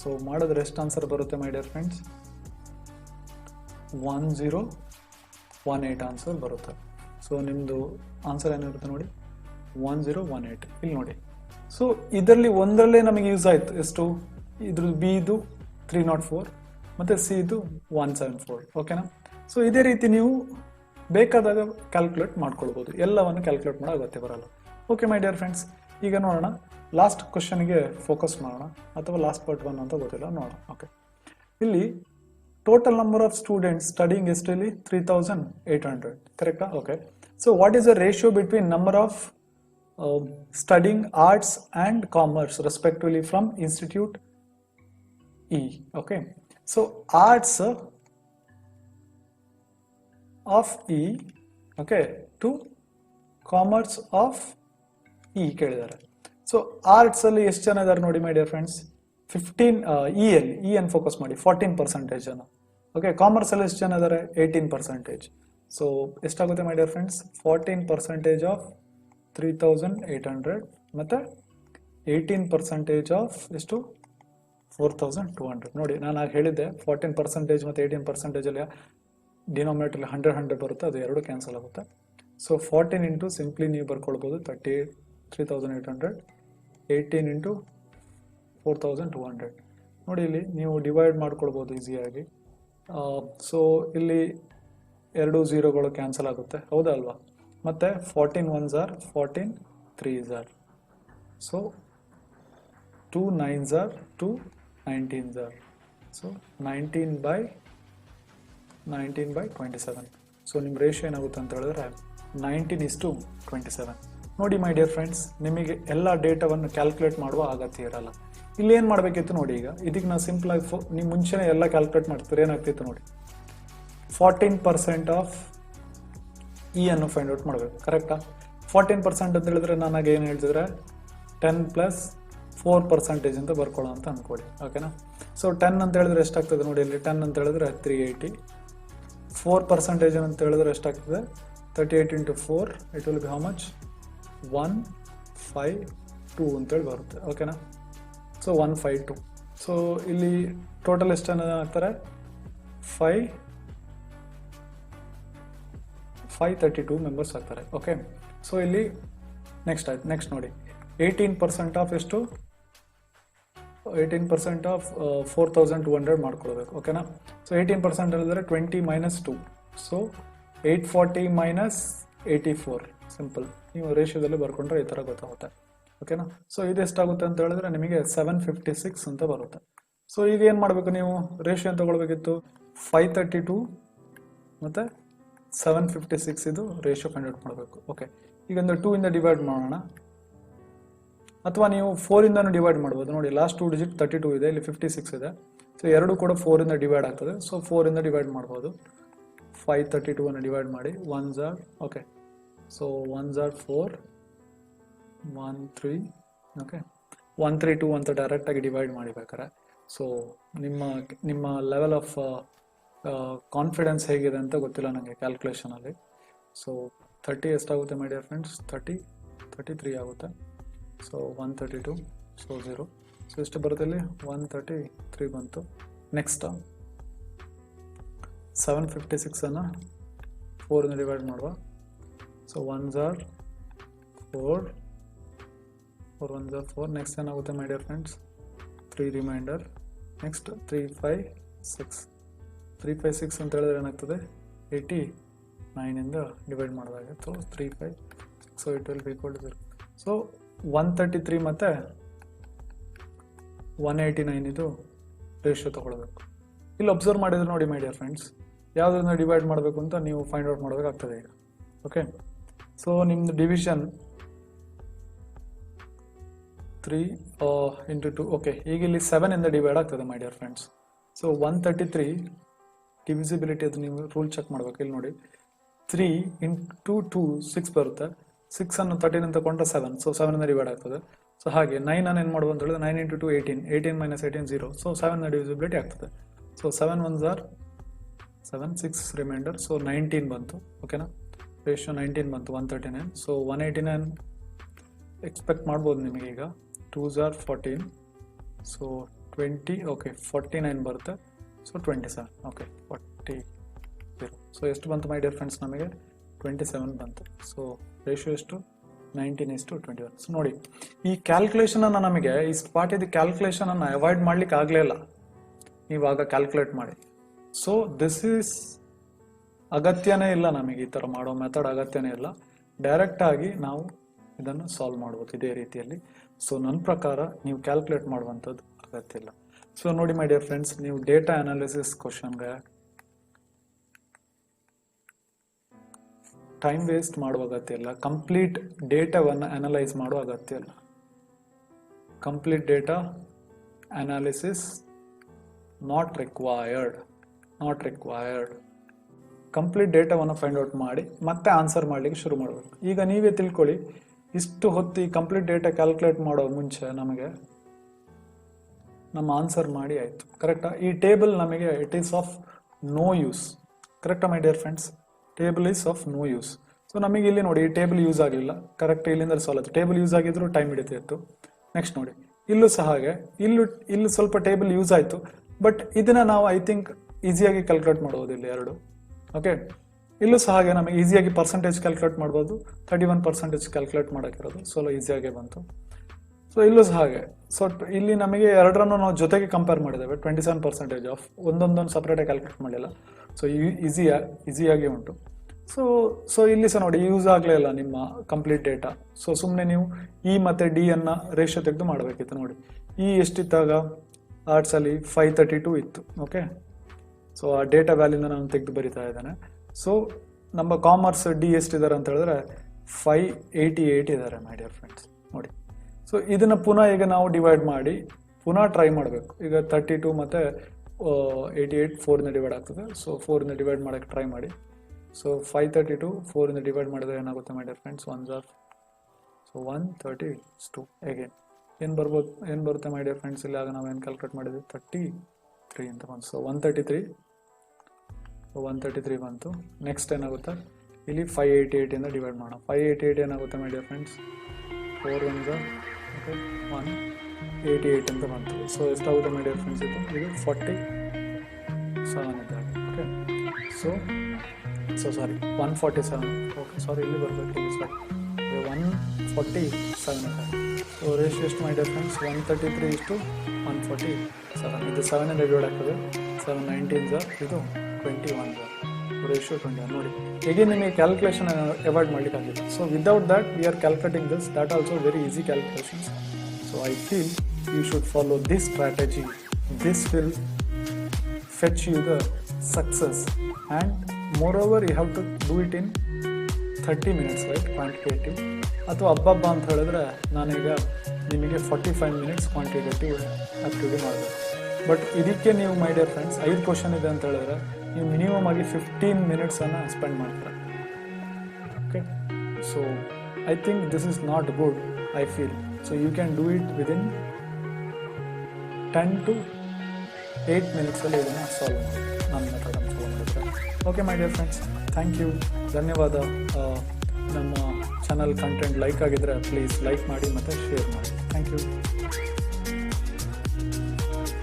So ಮಾಡಿದ್ರೆ ಎಷ್ಟು ಆನ್ಸರ್ ಬರುತ್ತೆ ಮೈ ಡಿಯರ್ ಫ್ರೆಂಡ್ಸ್? 1018 ಆನ್ಸರ್ ಬರುತ್ತೆ. ಸೊ ನಿಮ್ಮದು ಆನ್ಸರ್ ಏನಿರುತ್ತೆ ನೋಡಿ 1018. ಇಲ್ಲಿ ನೋಡಿ. ಸೊ ಇದರಲ್ಲಿ ಒಂದರಲ್ಲೇ ನಮಗೆ ಯೂಸ್ ಆಯಿತು. ಎಷ್ಟು? ಇದ್ರದ್ದು ಬಿ ಇದು 304 ಮತ್ತು ಸಿ ಇದು 174. ಓಕೆನಾ? ಸೊ ಇದೇ ರೀತಿ ನೀವು ಬೇಕಾದಾಗ ಕ್ಯಾಲ್ಕುಲೇಟ್ ಮಾಡ್ಕೊಳ್ಬೋದು. ಎಲ್ಲವನ್ನು ಕ್ಯಾಲ್ಕುಲೇಟ್ ಮಾಡೋ ಅಗತ್ಯ ಬರಲ್ಲ. ಓಕೆ ಮೈ ಡಿಯರ್ ಫ್ರೆಂಡ್ಸ್, ಈಗ ನೋಡೋಣ ಲಾಸ್ಟ್ ಕ್ವಶನ್ಗೆ ಫೋಕಸ್ ಮಾಡೋಣ, ಅಥವಾ ಲಾಸ್ಟ್ ಪಾರ್ಟ್ 1 ಅಂತ ಗೊತ್ತಿಲ್ಲ, ನೋಡೋಣ. ಓಕೆ, ಇಲ್ಲಿ total number of students studying ಎಷ್ಟು ಇಲ್ಲಿ? 3800. ಕರೆಕ್ಟಾ? Okay. So what is the ratio between number of studying arts and commerce respectively from institute E? Okay, so arts of E, okay, to commerce of E ಕೇಳಿದ್ದಾರೆ. So arts ಅಲ್ಲಿ ಎಷ್ಟು ಜನ ಇದ್ದಾರೆ ನೋಡಿ my dear friends? 15 E ಅನ್ನು focus ಮಾಡಿ 14% ಜನ. Okay, commerce ಅಲ್ಲಿ ಎಷ್ಟು ಜನ ಇದ್ದಾರೆ? 18%. ಸೊ ಎಷ್ಟಾಗುತ್ತೆ ಮೈ ಡಿಯರ್ ಫ್ರೆಂಡ್ಸ್? 14% ಆಫ್ 3800 ಮತ್ತೆ 18% ಆಫ್ ಎಷ್ಟು? 4200. ನೋಡಿ ನಾನು ಆಗ ಹೇಳಿದ್ದೆ 14% ಮತ್ತು 18% ಅಲ್ಲಿ ಡಿನಾಮಿನೇಟರ್ 100 ಬರುತ್ತೆ, ಅದು ಎರಡು ಕ್ಯಾನ್ಸಲ್ ಆಗುತ್ತೆ. ಸೊ 14 ಇಂಟು ಸಿಂಪ್ಲಿ ನೀವು ಬರ್ಕೊಳ್ಬೋದು 3800, 18 ಇಂಟು 4200. ನೋಡಿ ಇಲ್ಲಿ ನೀವು ಡಿವೈಡ್ ಮಾಡ್ಕೊಳ್ಬೋದು ಈಸಿಯಾಗಿ. ಸೊ ಇಲ್ಲಿ 2 0ಗಳು ಕ್ಯಾನ್ಸಲ್ ಆಗುತ್ತೆ, ಹೌದಾ ಅಲ್ವಾ? ಮತ್ತೆ 14 1s are 14 3s are. So 2 9s are 2 19s are. So 19 by 27. So ನಿಮ್ಮ ರೇಷಿಯೋ ಏನಾಗುತ್ತೆ ಅಂತ ಹೇಳಿದ್ರೆ 19:27. ನೋಡಿ ಮೈ ಡಿಯರ್ ಫ್ರೆಂಡ್ಸ್, ನಿಮಗೆ ಎಲ್ಲ ಡೇಟಾವನ್ನು ಕ್ಯಾಲ್ಕುಲೇಟ್ ಮಾಡುವ ಅಗತ್ಯ ಇರಲ್ಲ. ಇಲ್ಲಿ ಏನು ಮಾಡಬೇಕಿತ್ತು ನೋಡಿ, ಈಗ ಇದಕ್ಕೆ ನಾವು ಸಿಂಪಲ್ ಆಗಿ ನೀವು ಮುಂಚೆನೇ ಎಲ್ಲ ಕ್ಯಾಲ್ಕುಲೇಟ್ ಮಾಡ್ತೀರಿ, ಏನಾಗ್ತಿತ್ತು ನೋಡಿ, 14% ಆಫ್ ಇ ಅನ್ನು ಫೈಂಡ್ ಔಟ್ ಮಾಡಬೇಕು. ಕರೆಕ್ಟಾ? 14% ಅಂತ ಹೇಳಿದ್ರೆ ನನಗೆ ಏನು ಹೇಳ್ತಿದ್ರೆ 10 + 4% ಅಂತ ಬರ್ಕೊಳ್ಳೋ ಅಂತ ಅಂದ್ಕೊಳ್ಳಿ. ಓಕೆನಾ? ಸೊ 10 ಅಂತ ಹೇಳಿದ್ರೆ ಎಷ್ಟಾಗ್ತದೆ ನೋಡಿ, ಇಲ್ಲಿ 10 ಅಂತ ಹೇಳಿದ್ರೆ 380. 4% ಅಂತ ಹೇಳಿದ್ರೆ ಎಷ್ಟಾಗ್ತದೆ, 38 × 4, it will B how much, 152 ಅಂತೇಳಿ ಬರುತ್ತೆ. ಓಕೆನಾ? ಸೊ 152. ಸೊ ಇಲ್ಲಿ ಟೋಟಲ್ ಎಷ್ಟು ಜನ ಆಗ್ತಾರೆ, 532 ಮೆಂಬರ್ಸ್ ಆಗ್ತಾರೆ. ಓಕೆ, ಸೊ ಇಲ್ಲಿ ನೆಕ್ಸ್ಟ್ ಆಯ್ತು. ನೆಕ್ಸ್ಟ್ ನೋಡಿ, 18% ಆಫ್ ಎಷ್ಟು, 18% ಆಫ್ 4200 ಮಾಡ್ಕೊಳ್ಬೇಕು. ಓಕೆನಾ? ಸೊ 18% ಹೇಳಿದ್ರೆ 20 - 2, ಸೊ 840 - 84. ಸಿಂಪಲ್, ನೀವು ರೇಷಿಯೋದಲ್ಲಿ ಬರ್ಕೊಂಡ್ರೆ ಈ ಥರ ಗೊತ್ತಾಗುತ್ತೆ. ಓಕೆನಾ? ಸೊ ಇದು ಎಷ್ಟಾಗುತ್ತೆ ಅಂತ ಹೇಳಿದ್ರೆ ನಿಮಗೆ 756 ಅಂತ ಬರುತ್ತೆ. ಸೊ ಈಗ ಏನು ಮಾಡಬೇಕು, ನೀವು ರೇಷಿಯೋ ಅಂತ ತಗೊಳ್ಬೇಕಿತ್ತು, 532 ಮತ್ತು 756 ಇದು ರೇಷಿಯೋ ಫೈಂಡ್ ಔಟ್ ಮಾಡಬೇಕು. ಓಕೆ, ಈಗ ಒಂದು 2 ಇಂದ ಡಿವೈಡ್ ಮಾಡೋಣ, ಅಥವಾ ನೀವು 4 ಇಂದನೂ ಡಿವೈಡ್ ಮಾಡ್ಬೋದು. ನೋಡಿ, ಲಾಸ್ಟ್ 2 ಡಿಜಿಟ್ 32 ಇದೆ, ಇಲ್ಲಿ 56 ಇದೆ. ಸೊ ಎರಡು ಕೂಡ 4 ಇಂದ ಡಿವೈಡ್ ಆಗ್ತದೆ. ಸೊ 4 ಇಂದ ಡಿವೈಡ್ ಮಾಡ್ಬೋದು. 532 ಅನ್ನು ಡಿವೈಡ್ ಮಾಡಿ, 1s are, okay, so 1s are 4, 1 3, okay, 132 ಅಂತ ಡೈರೆಕ್ಟಾಗಿ ಡಿವೈಡ್ ಮಾಡಿಬೇಕಾರೆ. ಸೊ ನಿಮ್ಮ ಲೆವೆಲ್ ಆಫ್ ಕಾನ್ಫಿಡೆನ್ಸ್ ಹೇಗಿದೆ ಅಂತ ಗೊತ್ತಿಲ್ಲ ನನಗೆ ಕ್ಯಾಲ್ಕುಲೇಷನಲ್ಲಿ. ಸೊ 30 ಎಷ್ಟಾಗುತ್ತೆ ಮೈ ಡಿಯರ್ ಫ್ರೆಂಡ್ಸ್, 33 ಆಗುತ್ತೆ. So 132, so 0. ಸೊ ಎಷ್ಟು ಬರುತ್ತೆ ಇಲ್ಲಿ, 133 ಬಂತು. ನೆಕ್ಸ್ಟ್ 756 ಅನ್ನು 4 ಇಂದ ಡಿವೈಡ್ ಮಾಡುವ. So 1s are 4, 1s are 4. Next ಏನಾಗುತ್ತೆ my dear friends, 3 reminder. Next 356 ಅಂತ ಹೇಳಿದ್ರೆ ಏನಾಗ್ತದೆ, 89 ಇಂದ ಡಿವೈಡ್ ಮಾಡಿದಾಗ, so 35, so it will be equal to 0. So 133 ಮತ್ತು 189 ಇದು ರೇಷಿಯೋ ತಗೊಳ್ಬೇಕು. ಇಲ್ಲಿ ಅಬ್ಸರ್ವ್ ಮಾಡಿದ್ರೆ ನೋಡಿ ಮೈ ಡಿಯರ್ ಫ್ರೆಂಡ್ಸ್, ಯಾವುದನ್ನ ಡಿವೈಡ್ ಮಾಡಬೇಕು ಅಂತ ನೀವು ಫೈಂಡ್ ಔಟ್ ಮಾಡಬೇಕಾಗ್ತದೆ ಈಗ. ಓಕೆ, ಸೊ ನಿಮ್ದು ಡಿವಿಷನ್ 3 × 2. ಓಕೆ, ಈಗ ಇಲ್ಲಿ 7 ಇಂದ ಡಿವೈಡ್ ಆಗ್ತದೆ ಮೈ ಡಿಯರ್ ಫ್ರೆಂಡ್ಸ್. ಸೊ 133 ಡಿವಿಸಿಬಿಲಿಟಿ, ಅದು ನೀವು ರೂಲ್ ಚೆಕ್ ಮಾಡ್ಬೇಕು. ಇಲ್ಲಿ ನೋಡಿ, 3 × 2 6 ಬರುತ್ತೆ. 6 ಅನ್ನು 13 ಅಂತ ಕೊಂಡ್ರೆ 7, ಸೊ 7 ಇಂದ ಡಿವೈಡ್ ಆಗ್ತದೆ. ಸೊ ಹಾಗೆ 9 ಅನ್ನು ಏನು ಮಾಡ್ಬೋದು ಅಂತ ಹೇಳಿದ್ರೆ 9 × 2 18, 18 - 18 0, ಸೊ 7 ನ ಡಿವಿಸಿಬಿಲಿಟಿ ಆಗ್ತದೆ. So 7 1s are 7, 6 reminder, so 19 ಬಂತು. ಓಕೆನಾ? ರೇಷಿಯೋ 19 ಬಂತು, 139. ಸೊ 189 ಎಕ್ಸ್ಪೆಕ್ಟ್ ಮಾಡ್ಬೋದು ನಿಮಗೆ. ಈಗ 2s are 14, ಸೊ 20, ಓಕೆ, 49 ಬರುತ್ತೆ. So 27, okay, 40 0. ಸೊ ಎಷ್ಟು ಬಂತು ಮೈ ಡಿಯರ್ ಫ್ರೆಂಡ್ಸ್, ನಮಗೆ 27 ಬಂತು. ಸೊ ರೇಷಿಯೋ ಎಷ್ಟು, 19:21. ಸೊ ನೋಡಿ, ಈ ಕ್ಯಾಲ್ಕುಲೇಷನ್ ಅನ್ನು ನಮಗೆ ಈ ಸ್ಪಾಟಿದ ಕ್ಯಾಲ್ಕುಲೇಷನ್ ಅನ್ನು ಅವಾಯ್ಡ್ ಮಾಡ್ಲಿಕ್ಕೆ ಆಗಲೇ ಇಲ್ಲ, ಇವಾಗ ಕ್ಯಾಲ್ಕುಲೇಟ್ ಮಾಡಿ. ಸೊ ದಿಸ್ ಈಸ್ ಅಗತ್ಯನೇ ಇಲ್ಲ ನಮಗೆ, ಈ ಥರ ಮಾಡೋ ಮೆಥಡ್ ಅಗತ್ಯನೇ ಇಲ್ಲ. ಡೈರೆಕ್ಟ್ ಆಗಿ ನಾವು ಇದನ್ನು ಸಾಲ್ವ್ ಮಾಡ್ಬೋದು ಇದೇ ರೀತಿಯಲ್ಲಿ. ಸೊ ನನ್ನ ಪ್ರಕಾರ ನೀವು ಕ್ಯಾಲ್ಕುಲೇಟ್ ಮಾಡುವಂಥದ್ದು ಅಗತ್ಯ ಇಲ್ಲ. ಸೊ ನೋಡಿ ಮೈ ಡಿಯರ್ ಫ್ರೆಂಡ್ಸ್, ನೀವು ಡೇಟಾ ಅನಾಲಿಸಿಸ್ ಕ್ವಶನ್ಗೆ ಟೈಮ್ ವೇಸ್ಟ್ ಮಾಡುವ ಅಗತ್ಯ ಇಲ್ಲ. ಕಂಪ್ಲೀಟ್ ಡೇಟಾವನ್ನು ಅನಲೈಸ್ ಮಾಡುವ ಅಗತ್ಯ ಇಲ್ಲ. Complete data analysis not required. Complete ಡೇಟಾವನ್ನು ಫೈಂಡ್ ಔಟ್ ಮಾಡಿ ಮತ್ತೆ ಆನ್ಸರ್ ಮಾಡಲಿಕ್ಕೆ ಶುರು ಮಾಡಬೇಕು. ಈಗ ನೀವೇ ತಿಳ್ಕೊಳ್ಳಿ, ಇಷ್ಟು ಹೊತ್ತು ಈ ಕಂಪ್ಲೀಟ್ ಡೇಟಾ ಕ್ಯಾಲ್ಕುಲೇಟ್ ಮಾಡೋ ಮುಂಚೆ ನಮಗೆ ನಮ್ಮ ಆನ್ಸರ್ ಮಾಡಿ ಆಯಿತು. ಕರೆಕ್ಟಾ? ಈ ಟೇಬಲ್ ನಮಗೆ it is of no use. ಕರೆಕ್ಟಾ my dear friends? Table is of no use. So ನಮಗೆ ಇಲ್ಲಿ ನೋಡಿ, ಈ ಟೇಬಲ್ ಯೂಸ್ ಆಗಲಿಲ್ಲ. ಕರೆಕ್ಟ್, ಇಲ್ಲಿಂದ ಸಾಲ್ವ್ ಆಯಿತು. ಟೇಬಲ್ ಯೂಸ್ ಆಗಿದ್ರು ಟೈಮ್ ಹಿಡಿತಿತ್ತು. ನೆಕ್ಸ್ಟ್ ನೋಡಿ, ಇಲ್ಲೂ ಸಹ ಹಾಗೆ, ಇಲ್ಲೂ ಸ್ವಲ್ಪ ಟೇಬಲ್ ಯೂಸ್ ಆಯಿತು. ಬಟ್ ಇದನ್ನ ನಾವು ಐ ಥಿಂಕ್ ಈಸಿಯಾಗಿ ಕ್ಯಾಲ್ಕುಲೇಟ್ ಮಾಡ್ಬೋದು ಇಲ್ಲಿ ಎರಡು. ಓಕೆ, ಇಲ್ಲೂ ಸಹ ಹಾಗೆ ನಮಗೆ ಈಸಿಯಾಗಿ ಪರ್ಸೆಂಟೇಜ್ ಕ್ಯಾಲ್ಕುಲೇಟ್ ಮಾಡ್ಬೋದು. 31% ಕ್ಯಾಲ್ಕುಲೇಟ್ ಮಾಡೋಕ್ಕಿರೋದು, ಸೋಲೋ ಈಸಿಯಾಗಿ ಬಂತು. ಸೊ ಇಲ್ಲೂ ಸಹ ಹಾಗೆ. ಸೊ ಇಲ್ಲಿ ನಮಗೆ ಎರಡರನ್ನು ನಾವು ಜೊತೆಗೆ ಕಂಪೇರ್ ಮಾಡಿದ್ದೇವೆ. 27% ಆಫ್ ಒಂದೊಂದೊಂದು ಸಪ್ರೇಟಾಗಿ ಕ್ಯಾಲ್ಕುಲೇಟ್ ಮಾಡಿಲ್ಲ. ಸೊ ಈಸಿಯಾಗಿ ಉಂಟು. ಸೊ ಇಲ್ಲಿ ಸಹ ನೋಡಿ ಯೂಸ್ ಆಗಲೇ ಇಲ್ಲ ನಿಮ್ಮ ಕಂಪ್ಲೀಟ್ ಡೇಟಾ. ಸೊ ಸುಮ್ಮನೆ ನೀವು ಇ ಮತ್ತು ಡಿ ಅನ್ನ ರೇಷಿಯೋ ತೆಗೆದು ಮಾಡಬೇಕಿತ್ತು. ನೋಡಿ ಇ ಎಷ್ಟಿತ್ತಾಗ ಆರ್ಟ್ಸಲ್ಲಿ 532 ಇತ್ತು. ಓಕೆ, ಸೊ ಆ ಡೇಟಾ ವ್ಯಾಲ್ಯೂನ ನಾನು ತೆಗೆದು ಬರಿತಾ ಇದ್ದಾನೆ. ಸೊ ನಮ್ಮ ಕಾಮರ್ಸ್ ಡಿ ಎಷ್ಟಿದ್ದಾರೆ ಅಂತ ಹೇಳಿದ್ರೆ 588 ಇದ್ದಾರೆ ಮೈ ಡಿಯರ್ ಫ್ರೆಂಡ್ಸ್. ನೋಡಿ, ಸೊ ಇದನ್ನು ಪುನಃ ಈಗ ನಾವು ಡಿವೈಡ್ ಮಾಡಿ ಪುನಃ ಟ್ರೈ ಮಾಡಬೇಕು. ಈಗ 32 ಮತ್ತು 88 4ನ ಡಿವೈಡ್ ಆಗ್ತದೆ. ಸೊ 4ನ ಡಿವೈಡ್ ಮಾಡೋಕ್ಕೆ ಟ್ರೈ ಮಾಡಿ. ಸೊ 532 4ನ ಡಿವೈಡ್ ಮಾಡಿದ್ರೆ ಏನಾಗುತ್ತೆ my dear friends? 1 are so 132 again ಏನು ಬರುತ್ತೆ ಮೈ ಡಿಯರ್ ಫ್ರೆಂಡ್ಸ್? ಇಲ್ಲಿ ಆಗ ನಾವು ಏನು ಕ್ಯಾಲ್ಕುಲೇಟ್ ಮಾಡಿದ್ವಿ? 33 ಅಂತ ಬಂತು. ಸೊ 133 ಬಂತು. ನೆಕ್ಸ್ಟ್ ಏನಾಗುತ್ತೆ? ಇಲ್ಲಿ 588ಇಂದ ಡಿವೈಡ್ ಮಾಡೋಣ. 588 ಏನಾಗುತ್ತೆ ಮೈ ಡಿಯರ್ ಫ್ರೆಂಡ್ಸ್? 4 1 ಓಕೆ 188 ಅಂತ ಬಂತು. ಸೊ ಎಷ್ಟಾಗುತ್ತೆ ಮೈ ಡಿಯರ್ ಫ್ರೆಂಡ್ಸ್? ಇದು 47 ಇದೆ. Okay, so sorry 147. ಓಕೆ, ಸಾರಿ ಇಲ್ಲಿ ಬರಬೇಕು, ಇಲ್ಲಿ ಸಾರಿ 147 ಇದೆ. ಸೊ ರೇಷಿಯೋ ಎಷ್ಟು ಮೈ ಡಿಯರ್ ಫ್ರೆಂಡ್ಸ್? 133:147. ಇದು 7 ಡಿವೈಡ್ ಆಗ್ತದೆ. 7 19 ಇದು 21 ರೇಷಿಯೋ 21. ನೋಡಿ, ಹೇಗೆ ನಿಮಗೆ ಕ್ಯಾಲ್ಕುಲೇಷನ್ ಅವಾಯ್ಡ್ ಮಾಡಲಿಕ್ಕಾಗಿಲ್ಲ. So without that we are calculating this. That also very easy calculations. So I feel you should follow this strategy. This will fetch you the success, and moreover you have to do it in 30 minutes, right? Quantitative ಅಥವಾ ಹಬ್ಬ ಅಂತ ಹೇಳಿದ್ರೆ ನಾನೀಗ ನಿಮಗೆ 45 minutes quantitative activity ಮಾಡಬೇಕು. But ಇದಕ್ಕೆ ನೀವು ಮೈ dear friends 5 question ಇದೆ ಅಂತ ಹೇಳಿದ್ರೆ ನೀವು ಮಿನಿಮಮ್ ಆಗಿ 15 minutes ಸ್ಪೆಂಡ್ ಮಾಡ್ತಾರೆ. Okay, so I think this is not good, I feel. So you can do it within 10 to 8 minutes ಅಲ್ಲಿ ಇದನ್ನು ಸಾಲ್ವ್ ಮಾಡಿ ನನ್ನ ಮೆಥಡನ್ನು ಫಾಲೋ ಮಾಡಿದ್ರೆ. Okay my dear friends, thank you, ಧನ್ಯವಾದ. ನಮ್ಮ ಚಾನಲ್ ಕಂಟೆಂಟ್ ಲೈಕ್ ಆಗಿದ್ದರೆ ಪ್ಲೀಸ್ ಲೈಕ್ ಮಾಡಿ ಮತ್ತು ಶೇರ್ ಮಾಡಿ. Thank you.